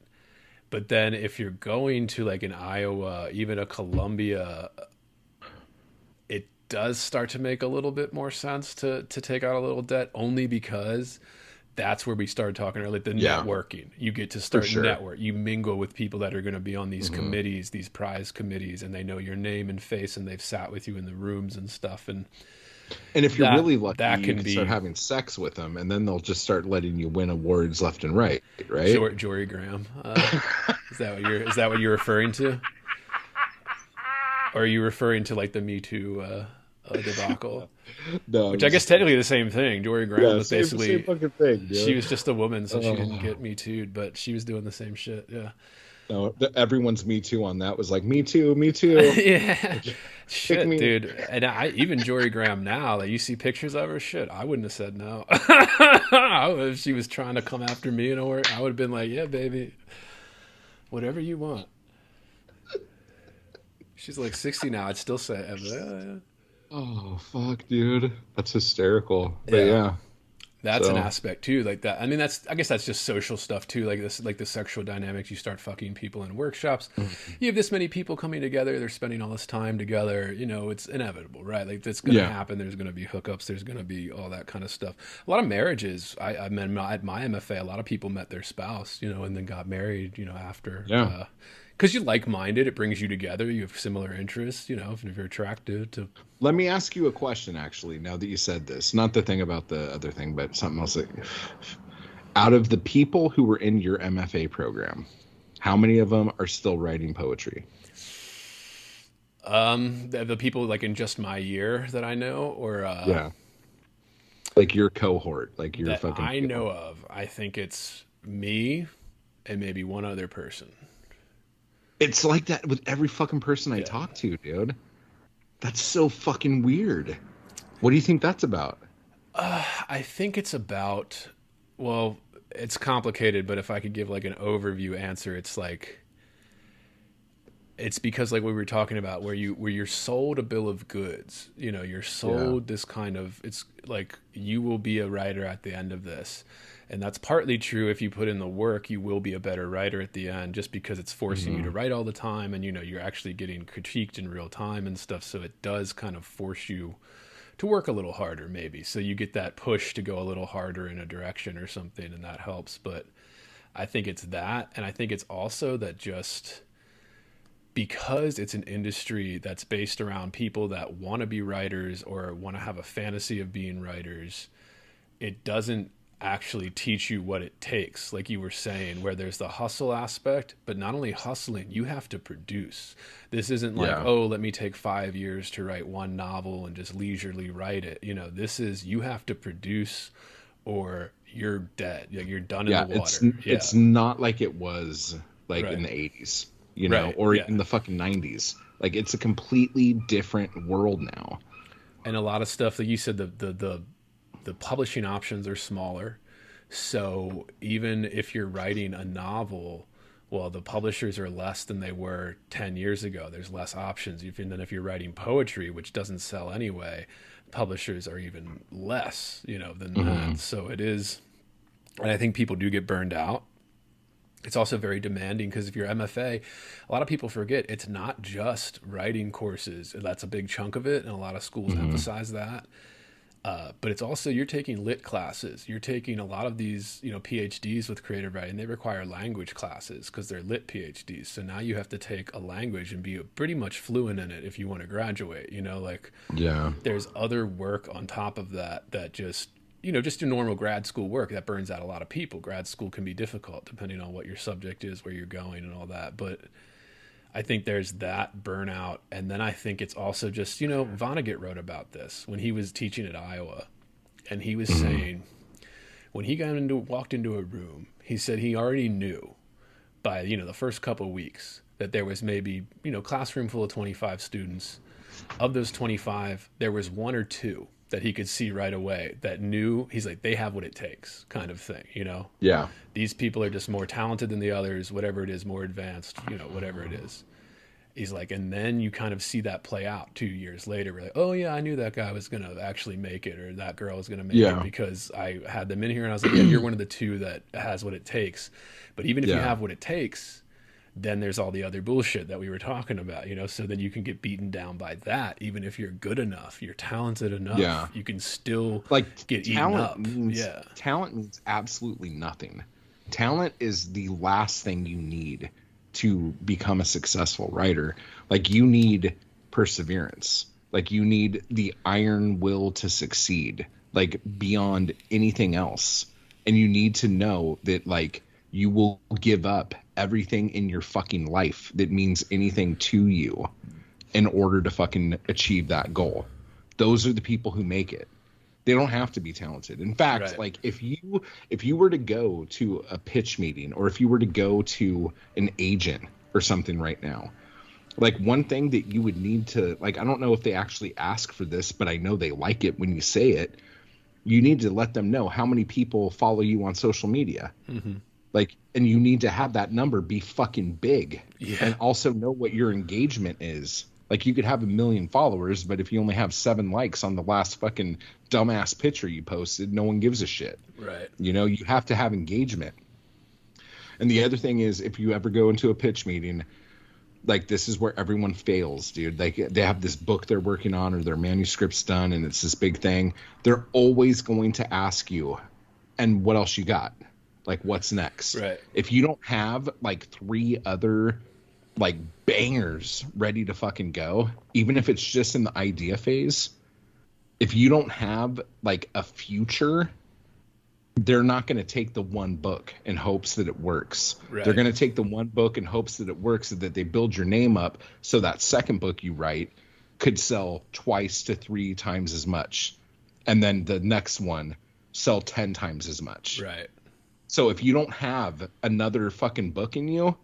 But then if you're going to like an Iowa, even a Columbia, does start to make a little bit more sense to take out a little debt, only because that's where we started talking earlier, the networking. You get to start network. You mingle with people that are going to be on these committees, these prize committees, and they know your name and face, and they've sat with you in the rooms and stuff. And if you're really lucky, you can start having sex with them, and then they'll just start letting you win awards left and right. Jory Graham. Is that what you're referring to? Or are you referring to like the Me Too debacle? No, which I guess technically the same thing. Jory Graham was basically same fucking thing, dude. She was just a woman, so she didn't get Me Too'd, but she was doing the same shit. Yeah. No, everyone's Me Too on that was like Me Too. Yeah. Shit, dude. And even Jory Graham now, like you see pictures of her, shit, I wouldn't have said no. If she was trying to come after me, I would have been like, yeah, baby, whatever you want. She's like 60 now. I'd still say, yeah. Oh, fuck, dude. That's hysterical. But yeah. That's an aspect too. Like that. I mean, I guess that's just social stuff too. Like this, like the sexual dynamics. You start fucking people in workshops. You have this many people coming together. They're spending all this time together. You know, it's inevitable, right? Like that's going to happen. There's going to be hookups. There's going to be all that kind of stuff. A lot of marriages. I met at my MFA. A lot of people met their spouse, you know, and then got married, you know, after. because you're like-minded, it brings you together. You have similar interests, if you're attracted to. Let me ask you a question, actually, now that you said this. Not the thing about the other thing, but something else. Out of the people who were in your MFA program, how many of them are still writing poetry? The people like in just my year that I know, or yeah, like your cohort, like your that fucking. I know of. I think it's me and maybe one other person. It's like that with every fucking person I talk to, dude. That's so fucking weird. What do you think that's about? I think it's about, well, it's complicated, but if I could give like an overview answer, it's like, it's because like we were talking about where you're sold a bill of goods, you're sold this kind of, it's like you will be a writer at the end of this. And that's partly true. If you put in the work, you will be a better writer at the end, just because it's forcing you to write all the time, and you're actually getting critiqued in real time and stuff. So it does kind of force you to work a little harder, maybe. So you get that push to go a little harder in a direction or something, and that helps. But I think it's that, and I think it's also that just because it's an industry that's based around people that want to be writers or want to have a fantasy of being writers, it doesn't actually teach you what it takes, like you were saying, where there's the hustle aspect, but not only hustling, you have to produce. This isn't like, oh, let me take 5 years to write one novel and just leisurely write it. This is, you have to produce or you're dead. You're done in the water. It's not like it was like in the 80s, or in the fucking 90s. Like, it's a completely different world now. And a lot of stuff, like you said, the publishing options are smaller. So even if you're writing a novel, well, the publishers are less than they were 10 years ago. There's less options. Even then, if you're writing poetry, which doesn't sell anyway, publishers are even less, than that. So it is, and I think people do get burned out. It's also very demanding because if you're MFA, a lot of people forget it's not just writing courses. That's a big chunk of it, and a lot of schools emphasize that. But it's also, you're taking lit classes. You're taking a lot of these, PhDs with creative writing. They require language classes because they're lit PhDs. So now you have to take a language and be pretty much fluent in it if you want to graduate. There's other work on top of that just, just your normal grad school work that burns out a lot of people. Grad school can be difficult depending on what your subject is, where you're going, and all that. But I think there's that burnout. And then I think it's also just, Vonnegut wrote about this when he was teaching at Iowa. And he was saying, when he walked into a room, he said he already knew by, the first couple of weeks that there was maybe, classroom full of 25 students. Of those 25, there was one or two that he could see right away that knew, he's like, they have what it takes, kind of thing, Yeah. These people are just more talented than the others, whatever it is, more advanced, whatever it is. He's like, and then you kind of see that play out 2 years later. We're like, oh yeah, I knew that guy was going to actually make it, or that girl was going to make it because I had them in here, and I was like, yeah, you're one of the two that has what it takes. But even if you have what it takes, then there's all the other bullshit that we were talking about, so then you can get beaten down by that. Even if you're good enough, you're talented enough, you can still get eaten up. Talent means absolutely nothing. Talent is the last thing you need to become a successful writer. Like, you need perseverance. Like, you need the iron will to succeed, like, beyond anything else. And you need to know that, like, you will give up everything in your fucking life that means anything to you in order to fucking achieve that goal. Those are the people who make it. They don't have to be talented. In fact, like, if you were to go to a pitch meeting, or if you were to go to an agent or something right now, like, one thing that you would need to, like, I don't know if they actually ask for this, but I know they like it when you say it. You need to let them know how many people follow you on social media. Like, and you need to have that number be fucking big, and also know what your engagement is. Like, you could have 1 million followers, but if you only have 7 likes on the last fucking dumbass picture you posted, no one gives a shit. Right. You have to have engagement. And the other thing is, if you ever go into a pitch meeting, like, this is where everyone fails, dude. Like, they have this book they're working on, or their manuscript's done, and it's this big thing. They're always going to ask you, and what else you got? Like, what's next? Right. If you don't have like 3 other like bangers ready to fucking go, even if it's just in the idea phase. If you don't have like a future, they're not going to take the one book in hopes that it works. Right. They're going to take the one book in hopes that it works, so that they build your name up, so that second book you write could sell twice to 3 times as much, and then the next one sell 10 times as much. Right. So if you don't have another fucking book in you,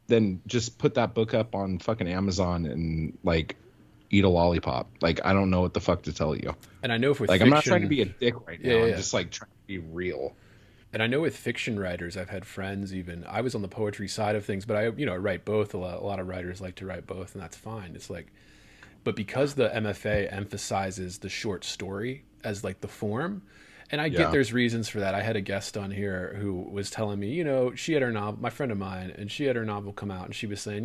then just put that book up on fucking Amazon and like eat a lollipop. Like, I don't know what the fuck to tell you. And I know if with like, fiction, I'm not trying to be a dick right now. Yeah. I'm just like trying to be real. And I know with fiction writers, I've had friends even, I was on the poetry side of things, but I write both. A lot of writers like to write both, and that's fine. It's like, but because the MFA emphasizes the short story as like the form, and I get there's reasons for that. I had a guest on here who was telling me, she had her novel, my friend of mine, and she had her novel come out, and she was saying,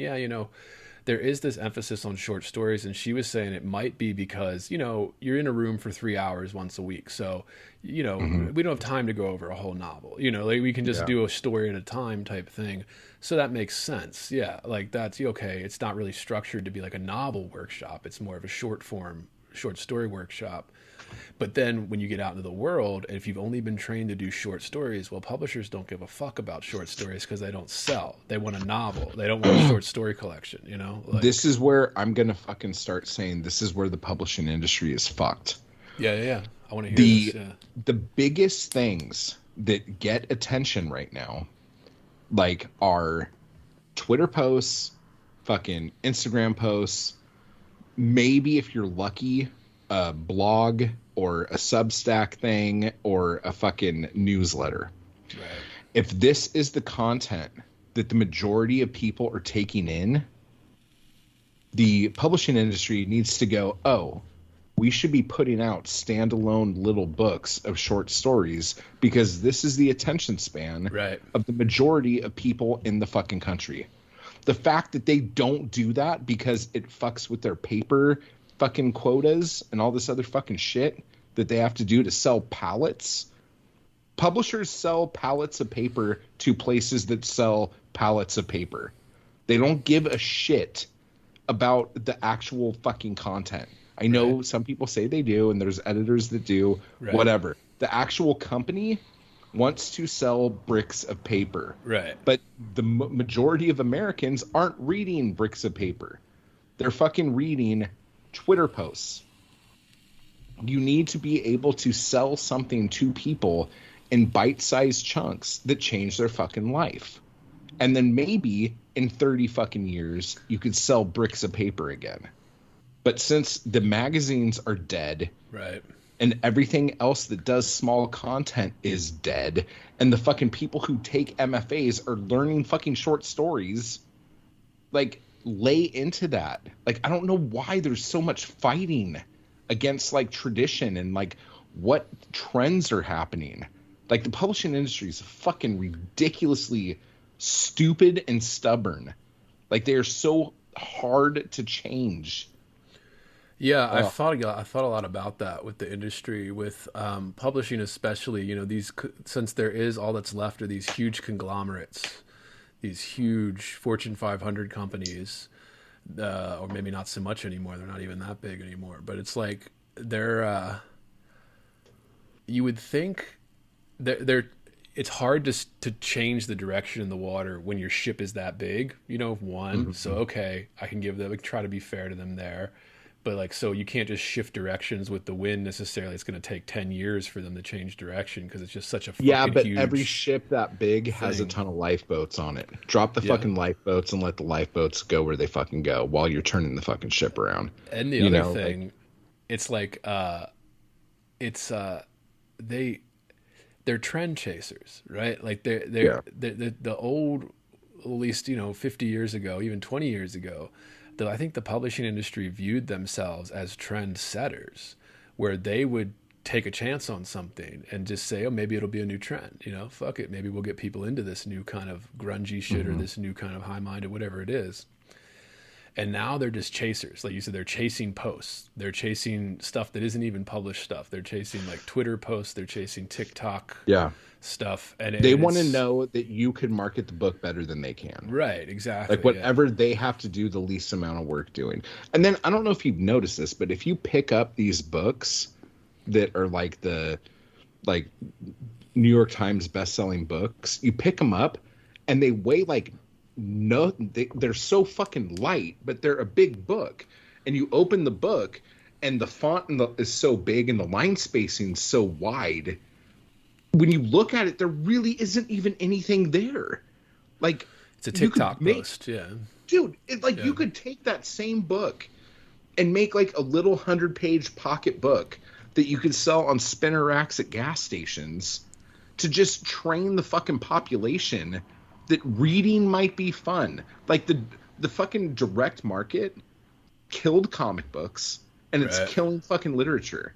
there is this emphasis on short stories, and she was saying it might be because, you're in a room for 3 hours once a week. So, we don't have time to go over a whole novel, like we can just do a story at a time type thing. So that makes sense. Yeah. Like that's okay. It's not really structured to be like a novel workshop. It's more of a short story workshop. But then when you get out into the world, and if you've only been trained to do short stories, well, publishers don't give a fuck about short stories because they don't sell. They want a novel. They don't want a short story collection, Like, this is where I'm going to fucking start saying this is where the publishing industry is fucked. Yeah. I want to hear this. Yeah. The biggest things that get attention right now, like, are Twitter posts, fucking Instagram posts, maybe if you're lucky, a blog or a Substack thing or a fucking newsletter. Right. If this is the content that the majority of people are taking in, the publishing industry needs to go, oh, we should be putting out standalone little books of short stories because this is the attention span of the majority of people in the fucking country. The fact that they don't do that because it fucks with their paper fucking quotas and all this other fucking shit that they have to do to sell pallets. Publishers sell pallets of paper to places that sell pallets of paper. They don't give a shit about the actual fucking content. I know some people say they do, and there's editors that do, whatever. The actual company wants to sell bricks of paper. Right. But the majority of Americans aren't reading bricks of paper. They're fucking reading Twitter posts. You need to be able to sell something to people in bite-sized chunks that change their fucking life. And then maybe in 30 fucking years, you could sell bricks of paper again. But since the magazines are dead, and everything else that does small content is dead, and the fucking people who take MFAs are learning fucking short stories, like, lay into that. Like, I don't know why there's so much fighting against like tradition and like what trends are happening. Like, the publishing industry is fucking ridiculously stupid and stubborn. Like, they are so hard to change. Yeah, I thought a lot about that with the industry, with publishing especially. These, since there is all that's left are these huge conglomerates, these huge Fortune 500 companies, or maybe not so much anymore. They're not even that big anymore. But it's like they're. You would think they're. It's hard to change the direction in the water when your ship is that big. So okay, I can give them, try to be fair to them there. But like, so you can't just shift directions with the wind necessarily. It's going to take 10 years for them to change direction because it's just such a fucking huge every ship that big has a ton of lifeboats on it. Drop the fucking lifeboats and let the lifeboats go where they fucking go while you're turning the fucking ship around. And the other thing, it's like, they're trend chasers, right? Like they're the old, at least 50 years ago, even 20 years ago. I think the publishing industry viewed themselves as trend setters, where they would take a chance on something and just say, oh, maybe it'll be a new trend. Fuck it. Maybe we'll get people into this new kind of grungy shit or this new kind of high-minded, whatever it is. And now they're just chasers. Like you said, they're chasing posts. They're chasing stuff that isn't even published stuff. They're chasing like Twitter posts. They're chasing TikTok stuff. And they want to know that you can market the book better than they can. Right, exactly. Like whatever they have to do the least amount of work doing. And then I don't know if you've noticed this, but if you pick up these books that are like the New York Times best-selling books, you pick them up and they weigh like they're so fucking light, but they're a big book. And you open the book and the font is so big and the line spacing so wide. When you look at it, there really isn't even anything there. Like, it's a TikTok post, yeah. Dude, you could take that same book and make like a little 100-page pocket book that you could sell on spinner racks at gas stations to just train the fucking population that reading might be fun. Like the fucking direct market killed comic books and it's killing fucking literature.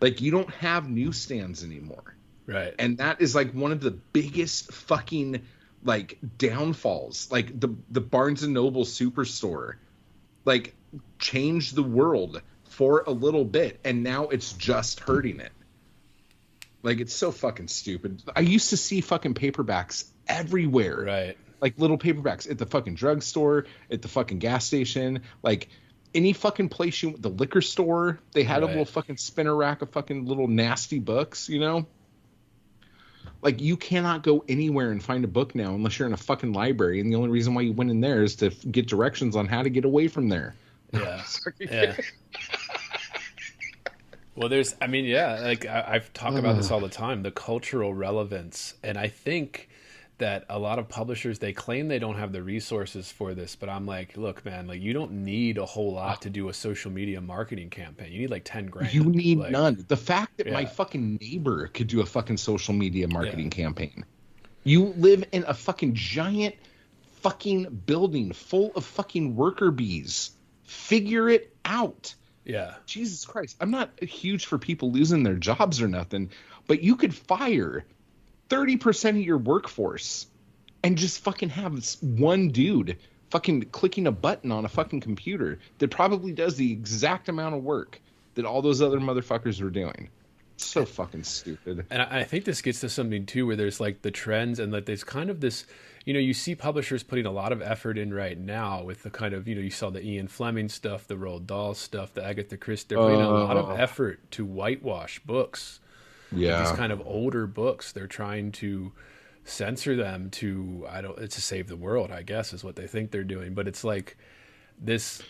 Like you don't have newsstands anymore. Right. And that is like one of the biggest fucking like downfalls. Like the Barnes and Noble Superstore like changed the world for a little bit and now it's just hurting it. Like it's so fucking stupid. I used to see fucking paperbacks everywhere. Right. Like little paperbacks at the fucking drugstore, at the fucking gas station, like any fucking place the liquor store, they had a little fucking spinner rack of fucking little nasty books, you know? Like you cannot go anywhere and find a book now unless you're in a fucking library, and the only reason why you went in there is to get directions on how to get away from there. Yeah. Yeah. Well, like I've talked about this all the time, the cultural relevance. And I think that a lot of publishers, they claim they don't have the resources for this, but I'm like, look, man, like you don't need a whole lot to do a social media marketing campaign. You need like 10 grand. You need none. The fact that my fucking neighbor could do a fucking social media marketing campaign. You live in a fucking giant fucking building full of fucking worker bees. Figure it out. Yeah. Jesus Christ. I'm not huge for people losing their jobs or nothing, but you could fire 30% of your workforce and just fucking have one dude fucking clicking a button on a fucking computer that probably does the exact amount of work that all those other motherfuckers are doing. It's so fucking stupid. And I think this gets to something too, where there's like the trends and like there's kind of this, you see publishers putting a lot of effort in right now with the kind of, you saw the Ian Fleming stuff, the Roald Dahl stuff, the Agatha Christie. They're putting a lot of effort to whitewash books. Yeah. These kind of older books. They're trying to censor them to save the world, I guess, is what they think they're doing. But it's like this.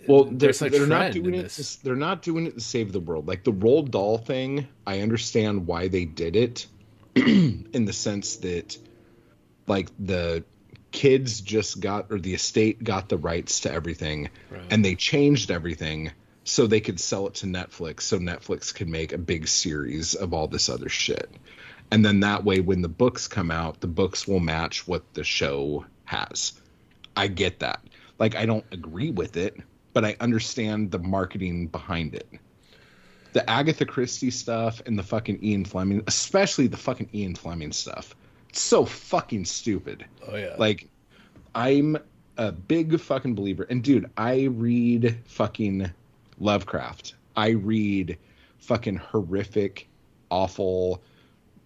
Well, they're not doing it. They're not doing it to save the world. Like the Roald Dahl thing, I understand why they did it, in the sense that, like the kids the estate got the rights to everything, and they changed everything so they could sell it to Netflix, so Netflix could make a big series of all this other shit. And then that way, when the books come out, the books will match what the show has. I get that. Like, I don't agree with it, but I understand the marketing behind it. The Agatha Christie stuff and the fucking Ian Fleming, especially the fucking Ian Fleming stuff, it's so fucking stupid. Oh, yeah. Like, I'm a big fucking believer. And, dude, I read fucking Lovecraft. I read fucking horrific, awful,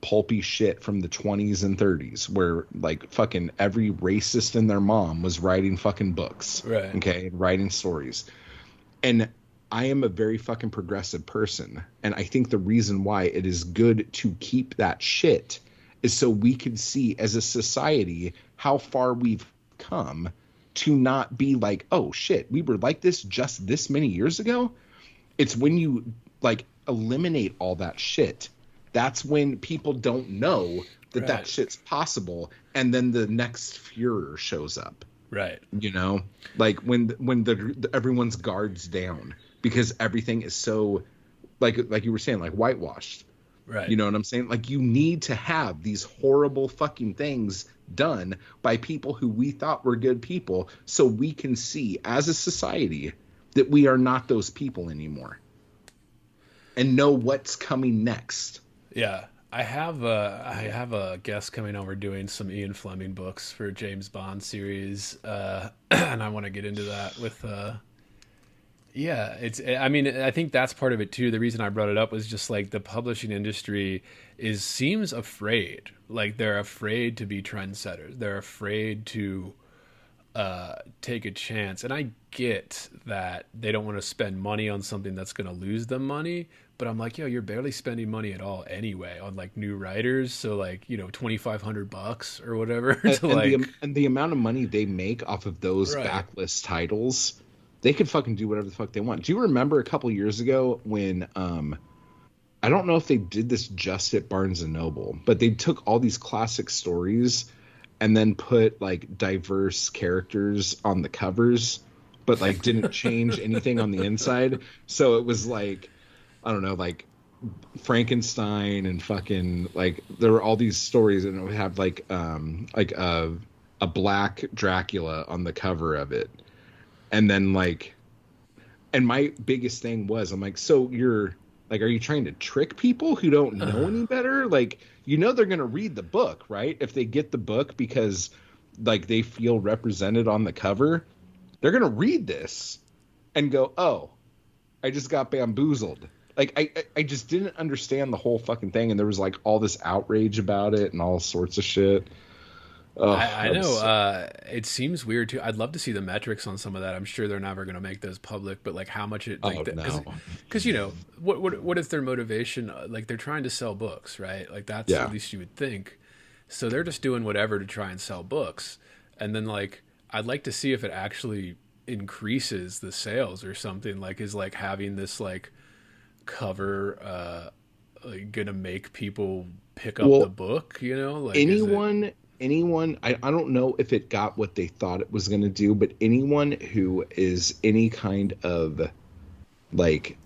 pulpy shit from the 20s and 30s where, like, fucking every racist and their mom was writing fucking books. Right. Okay? Writing stories. And I am a very fucking progressive person. And I think the reason why it is good to keep that shit is so we can see as a society how far we've come to not be like, oh shit, we were like this just this many years ago. It's when you like eliminate all that shit. That's when people don't know that that shit's possible. And then the next Führer shows up. Right. You know, like when everyone's guards down because everything is so like you were saying, like whitewashed. Right. You know what I'm saying? Like, you need to have these horrible fucking things done by people who we thought were good people so we can see as a society that we are not those people anymore and know what's coming next. Yeah. I have a guest coming over doing some Ian Fleming books for James Bond series, and I want to get into that with. Yeah, it's. I mean, I think that's part of it too. The reason I brought it up was just like the publishing industry seems afraid. Like they're afraid to be trendsetters. They're afraid to take a chance. And I get that they don't want to spend money on something that's going to lose them money. But I'm like, yo, you're barely spending money at all anyway on like new writers. So like, $2,500 or whatever. And the amount of money they make off of those Right. backlist titles, they could fucking do whatever the fuck they want. Do you remember a couple years ago when I don't know if they did this just at Barnes and Noble, but they took all these classic stories and then put like diverse characters on the covers, but like didn't change anything on the inside. So it was like, I don't know, like Frankenstein and fucking like there were all these stories and it would have like a black Dracula on the cover of it. And then like, and my biggest thing was, I'm like, so you're like, are you trying to trick people who don't know any better? Like, they're going to read the book, right? If they get the book because like they feel represented on the cover, they're going to read this and go, oh, I just got bamboozled. Like, I just didn't understand the whole fucking thing. And there was like all this outrage about it and all sorts of shit. Oh, I know. It seems weird too. I'd love to see the metrics on some of that. I'm sure they're never going to make those public, but like how much it like because what is their motivation? Like they're trying to sell books, right? Like that's at least you would think. So they're just doing whatever to try and sell books. And then like I'd like to see if it actually increases the sales or something. Like is like having this like cover like gonna make people pick up the book, like anyone, I don't know if it got what they thought it was going to do, but anyone who is any kind of like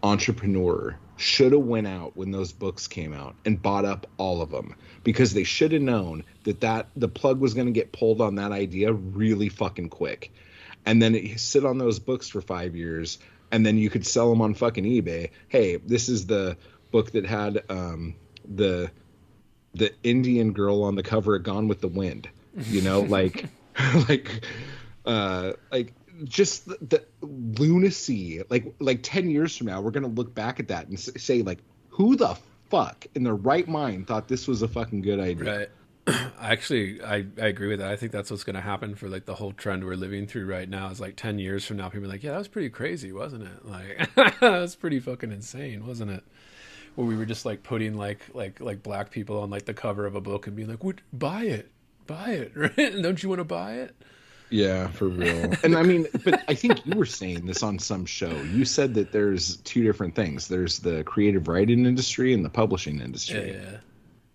entrepreneur should have went out when those books came out and bought up all of them, because they should have known that the plug was going to get pulled on that idea really fucking quick. And then it sit on those books for 5 years and then you could sell them on fucking eBay. Hey, this is the book that had the Indian girl on the cover of Gone with the Wind, like just the lunacy. Like 10 years from now, we're going to look back at that and say like, who the fuck in their right mind thought this was a fucking good idea? Right. Actually, I agree with that. I think that's what's going to happen for like the whole trend we're living through right now is like 10 years from now, people are like, yeah, that was pretty crazy, wasn't it? Like, that was pretty fucking insane, wasn't it? Where we were just like putting like black people on like the cover of a book and being like, "What? Buy it, right? Don't you want to buy it?" Yeah, for real. And I mean, but I think you were saying this on some show. You said that there's two different things. There's the creative writing industry and the publishing industry. Yeah.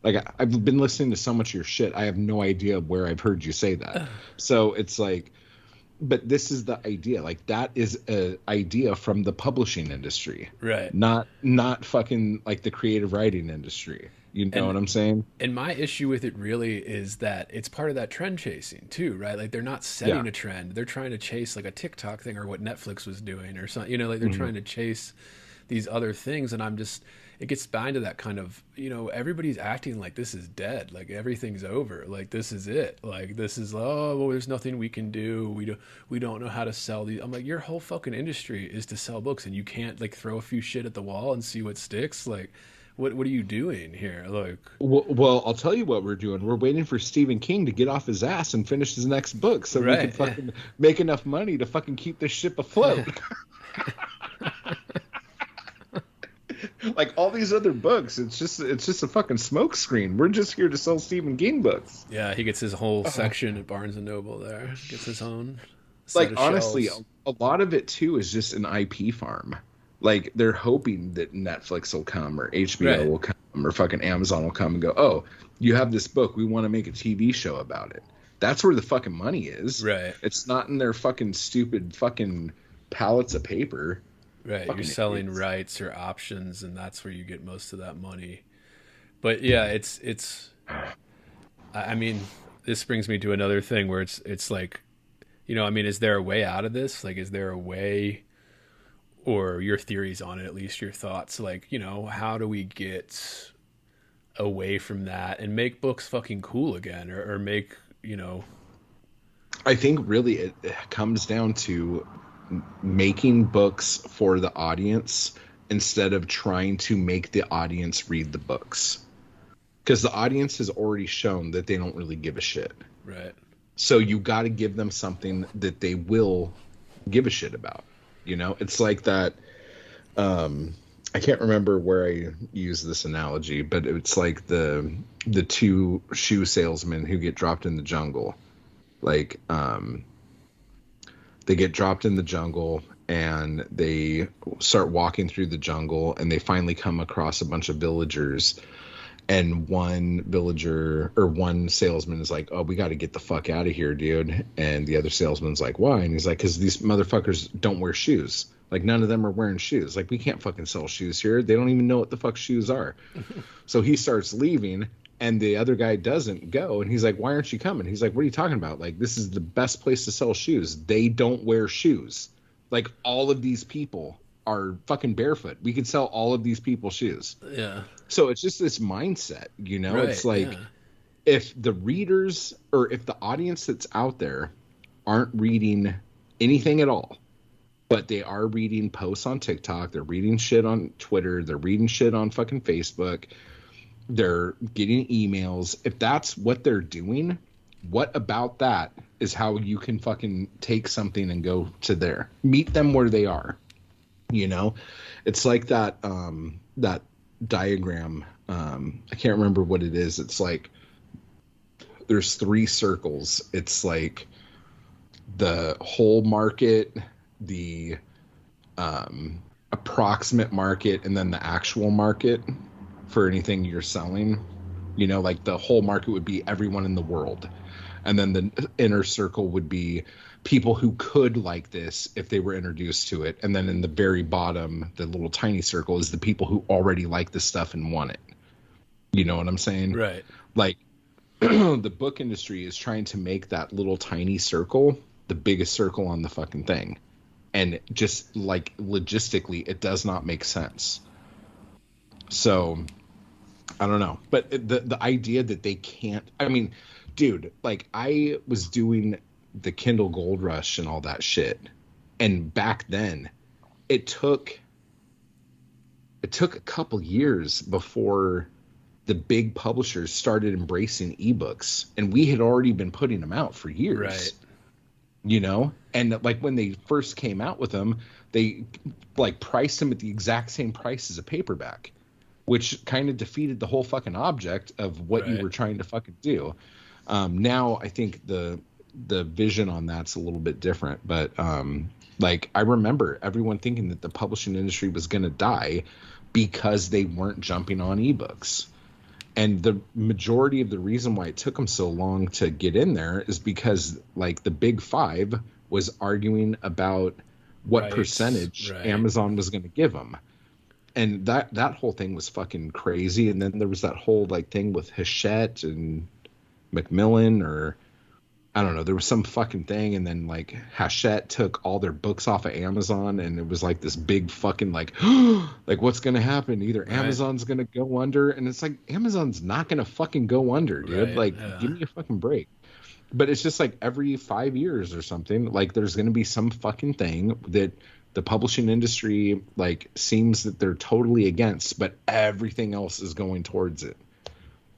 Like I've been listening to so much of your shit. I have no idea where I've heard you say that. So it's like, but this is the idea. Like that is an idea from the publishing industry, right? Not fucking like the creative writing industry. You know what I'm saying? And my issue with it really is that it's part of that trend chasing too, right? Like they're not setting a trend; they're trying to chase like a TikTok thing or what Netflix was doing or something. Like they're trying to chase these other things, and it gets back to that kind of, everybody's acting like this is dead, like everything's over, like this is it, like this is, oh, well, there's nothing we can do, we don't know how to sell these. I'm like, your whole fucking industry is to sell books, and you can't like throw a few shit at the wall and see what sticks. Like, what are you doing here? Like, well, I'll tell you what we're doing. We're waiting for Stephen King to get off his ass and finish his next book, so we can fucking make enough money to fucking keep this ship afloat. Like all these other books, it's just a fucking smoke screen. We're just here to sell Stephen King books. Yeah, he gets his whole section at Barnes and Noble there. Gets his own. Like honestly, a lot of it too is just an IP farm. Like they're hoping that Netflix will come or HBO will come or fucking Amazon will come and go, oh, you have this book, we want to make a TV show about it. That's where the fucking money is. Right. It's not in their fucking stupid fucking pallets of paper. Right, you're selling rights or options, and that's where you get most of that money. But yeah, it's. I mean, this brings me to another thing where it's like, I mean, is there a way out of this? Like, is there a way, or your theories on it, at least your thoughts? Like, how do we get away from that and make books fucking cool again, or make, I think really it comes down to making books for the audience instead of trying to make the audience read the books. Because the audience has already shown that they don't really give a shit. Right. So you got to give them something that they will give a shit about. It's like that. I can't remember where I used this analogy, but it's like the two shoe salesmen who get dropped in the jungle. Like, they get dropped in the jungle and they start walking through the jungle, and they finally come across a bunch of villagers. And one salesman is like, "Oh, we got to get the fuck out of here, dude." And the other salesman's like, "Why?" And he's like, "Because these motherfuckers don't wear shoes. Like, none of them are wearing shoes. Like, we can't fucking sell shoes here. They don't even know what the fuck shoes are." So he starts leaving, and the other guy doesn't go. And he's like, "Why aren't you coming?" He's like, "What are you talking about? Like, this is the best place to sell shoes. They don't wear shoes. Like, all of these people are fucking barefoot. We could sell all of these people shoes." Yeah. So it's just this mindset, Right, it's like, if the readers or if the audience that's out there aren't reading anything at all, but they are reading posts on TikTok, they're reading shit on Twitter, they're reading shit on fucking Facebook, they're getting emails. If that's what they're doing, what about that is how you can fucking take something and go to there, meet them where they are. It's like that, that diagram. I can't remember what it is. It's like there's 3 circles. It's like the whole market, the approximate market, and then the actual market for anything you're selling. Like the whole market would be everyone in the world, and then the inner circle would be people who could like this if they were introduced to it. And then in the very bottom, the little tiny circle is the people who already like this stuff and want it. You know what I'm saying? Right. Like the book industry is trying to make that little tiny circle the biggest circle on the fucking thing. And just like logistically, it does not make sense. So I don't know. But the idea that they can't, I mean, dude, like I was doing the Kindle Gold Rush and all that shit. And back then it took a couple years before the big publishers started embracing ebooks, and we had already been putting them out for years. Right. You know, and like when they first came out with them, they like priced them at the exact same price as a paperback, which kind of defeated the whole fucking object of what you were trying to fucking do. Now I think the vision on that's a little bit different, but like I remember everyone thinking that the publishing industry was going to die because they weren't jumping on ebooks. And the majority of the reason why it took them so long to get in there is because like the big five was arguing about what percentage Amazon was going to give them. And that whole thing was fucking crazy. And then there was that whole like thing with Hachette and Macmillan, or I don't know, there was some fucking thing. And then like Hachette took all their books off of Amazon, and it was like this big fucking like, like what's going to happen? Either Amazon's going to go under, and it's like, Amazon's not going to fucking go under, dude. Like, give me a fucking break. But it's just like every 5 years or something, like there's going to be some fucking thing that the publishing industry like seems that they're totally against, but everything else is going towards it.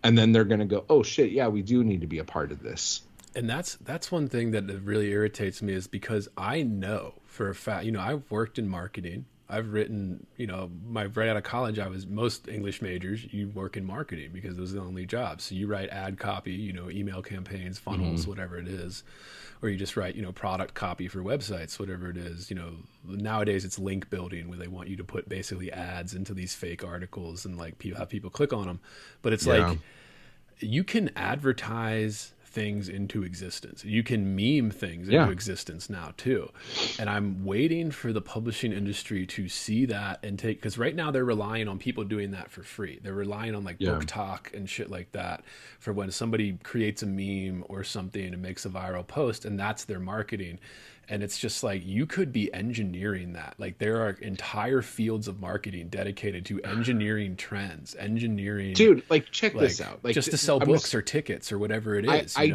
And then they're going to go, oh shit, yeah, we do need to be a part of this. And that's one thing that really irritates me, is because I know for a fact, you know, I've worked in marketing. I've written, you know, right out of college, most English majors, you work in marketing because those are the only jobs. So you write ad copy, you know, email campaigns, funnels, whatever it is, or you just write, you know, product copy for websites, whatever it is. You know, nowadays it's link building, where they want you to put basically ads into these fake articles and like have people click on them. But it's like, you can advertise things into existence. You can meme things into existence now too. And I'm waiting for the publishing industry to see that and take, because right now they're relying on people doing that for free. They're relying on like Book Talk and shit like that for when somebody creates a meme or something and makes a viral post, and that's their marketing. And it's just like, you could be engineering that. Like, there are entire fields of marketing dedicated to engineering trends, engineering, dude, like, check like, this out. Like, just to sell books or tickets or whatever it is. I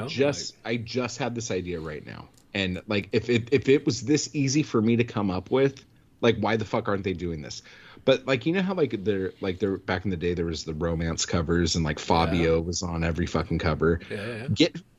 just had this idea right now. And like, if it was this easy for me to come up with, like, why the fuck aren't they doing this? But like, you know how like they're back in the day, there was the romance covers, and like Fabio was on every fucking cover.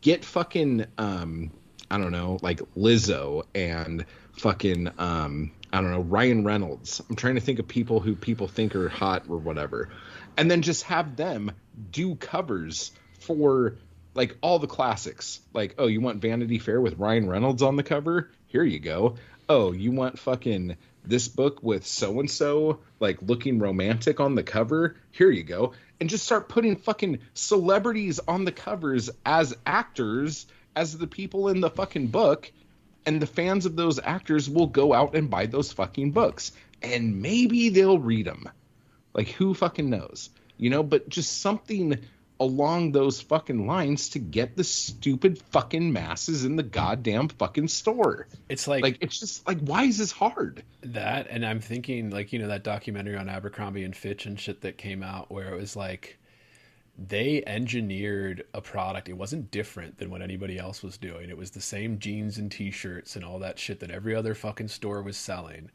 Get fucking I don't know, like Lizzo and fucking I don't know, Ryan Reynolds. I'm trying to think of people who people think are hot or whatever, and then just have them do covers for like all the classics. Like, oh, you want Vanity Fair with Ryan Reynolds on the cover? Here you go. Oh, you want fucking this book with so-and-so like looking romantic on the cover? Here you go. And just start putting fucking celebrities on the covers as actors, as the people in the fucking book, and the fans of those actors will go out and buy those fucking books, and maybe they'll read them. Like, who fucking knows, you know? But just something along those fucking lines to get the stupid fucking masses in the goddamn fucking store. It's like it's just like, why is this hard? That, and I'm thinking, like, you know, that documentary on Abercrombie and Fitch and shit that came out, where it was like, they engineered a product. It wasn't different than what anybody else was doing. It was the same jeans and t-shirts and all that shit that every other fucking store was selling.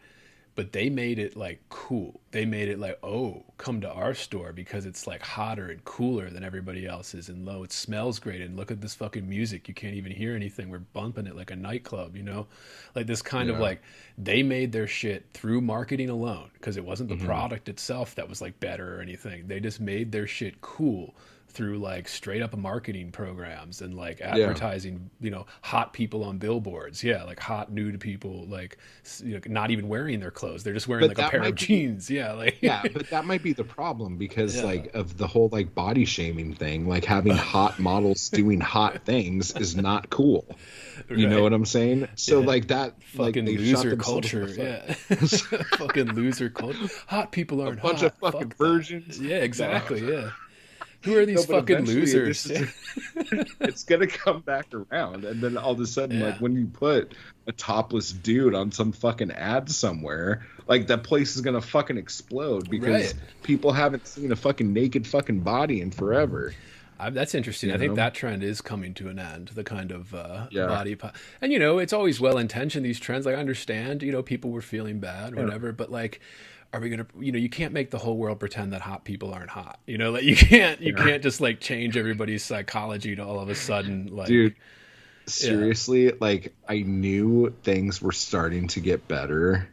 But they made it like cool. They made it like, oh, come to our store because it's like hotter and cooler than everybody else's, and it smells great, and look at this fucking music. You can't even hear anything. We're bumping it like a nightclub, you know? Like this kind of like, they made their shit through marketing alone, because it wasn't the product itself that was like better or anything. They just made their shit cool through like straight up marketing programs and like advertising, you know, hot people on billboards. Yeah. Like hot nude people, like, you know, not even wearing their clothes. They're just wearing like a pair of jeans. Yeah. Like, yeah. But that might be the problem, because like of the whole like body shaming thing, like having hot models doing hot things is not cool. You know what I'm saying? So like that fucking like, loser culture. Yeah. Fucking loser culture. Hot people aren't hot. A bunch of fucking virgins. Yeah, exactly. Yeah. Who are these fucking losers? It's gonna come back around, and then all of a sudden, like when you put a topless dude on some fucking ad somewhere, like that place is gonna fucking explode, because people haven't seen a fucking naked fucking body in forever. That's interesting. I think that trend is coming to an end, the kind of body. And, you know, it's always well-intentioned, these trends. Like, I understand, you know, people were feeling bad or whatever, but like, are we going to, you know, you can't make the whole world pretend that hot people aren't hot. You know, like you can't just like change everybody's psychology to all of a sudden, like, dude, seriously, like I knew things were starting to get better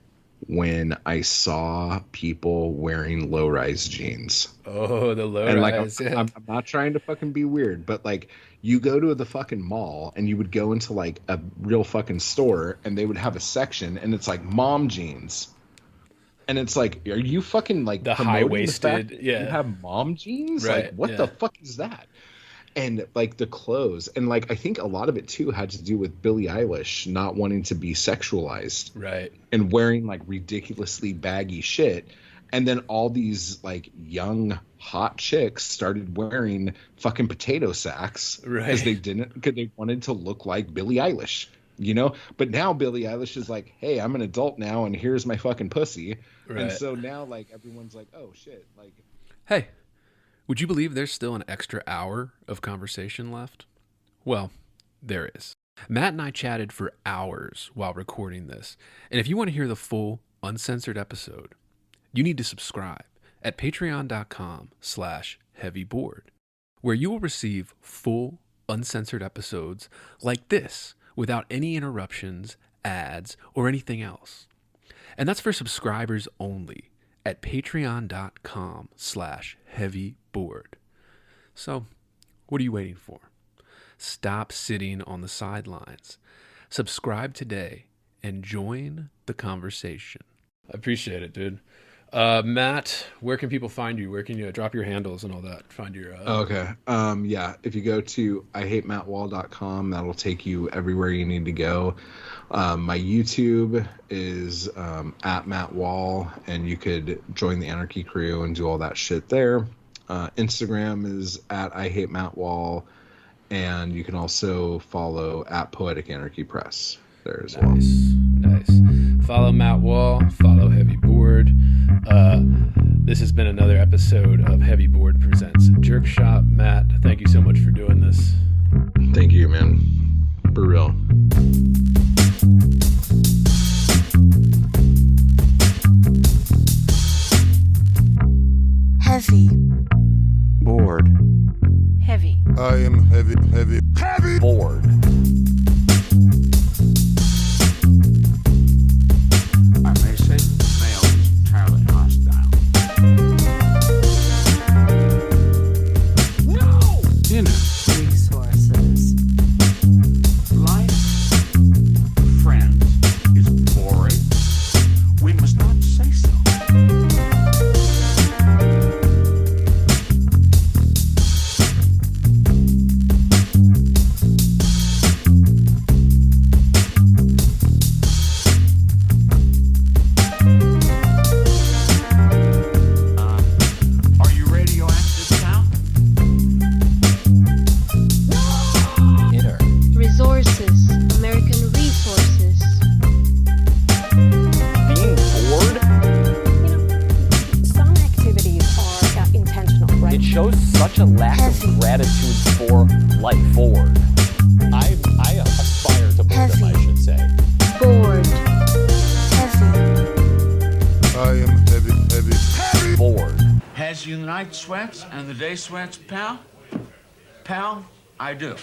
when I saw people wearing low-rise jeans. Oh, the low-rise. And like, I'm not trying to fucking be weird, but like you go to the fucking mall and you would go into like a real fucking store, and they would have a section, and it's like mom jeans. And it's like, are you fucking like the high-waisted? You have mom jeans? Right. Like, what the fuck is that? And like the clothes, and like I think a lot of it too had to do with Billie Eilish not wanting to be sexualized, right? And wearing like ridiculously baggy shit. And then all these like young hot chicks started wearing fucking potato sacks, right? Because they wanted to look like Billie Eilish, you know. But now Billie Eilish is like, hey, I'm an adult now, and here's my fucking pussy, right? And so now like everyone's like, oh shit, like, hey. Would you believe there's still an extra hour of conversation left? Well, there is. Matt and I chatted for hours while recording this. And if you want to hear the full, uncensored episode, you need to subscribe at patreon.com/heavybored, where you will receive full, uncensored episodes like this without any interruptions, ads, or anything else. And that's for subscribers only at patreon.com/heavybored. So, what are you waiting for? Stop sitting on the sidelines. Subscribe today and join the conversation. I appreciate it, dude. Matt, where can people find you? Where can you drop your handles and all that? Find your... Okay. Yeah, if you go to ihatemattwall.com, that'll take you everywhere you need to go. My YouTube is at Matt Wall, and you could join the Anarchy crew and do all that shit there. Instagram is at ihatemattwall, and you can also follow at Poetic Anarchy Press. there as well. Nice. Follow Matt Wall. Follow Heavy Board. This has been another episode of Heavy Board Presents JerkShop. Matt, thank you so much for doing this. Thank you, man. For real. Heavy. Bored. Heavy. I am heavy Bored. I may say the male is entirely hostile. No! Dinner, Resources. life, friends is boring. We must not say so. Are you radioactive now? Inner. Resources, American resources. Being bored, Some activities are intentional, right? it shows such a lack Heavy. of gratitude for life. Bored. I aspire to boredom, I Heavy. should say. Bored. Heavy. I am heavy Bored. Has you the night sweats and the day sweats, pal? Pal, I do.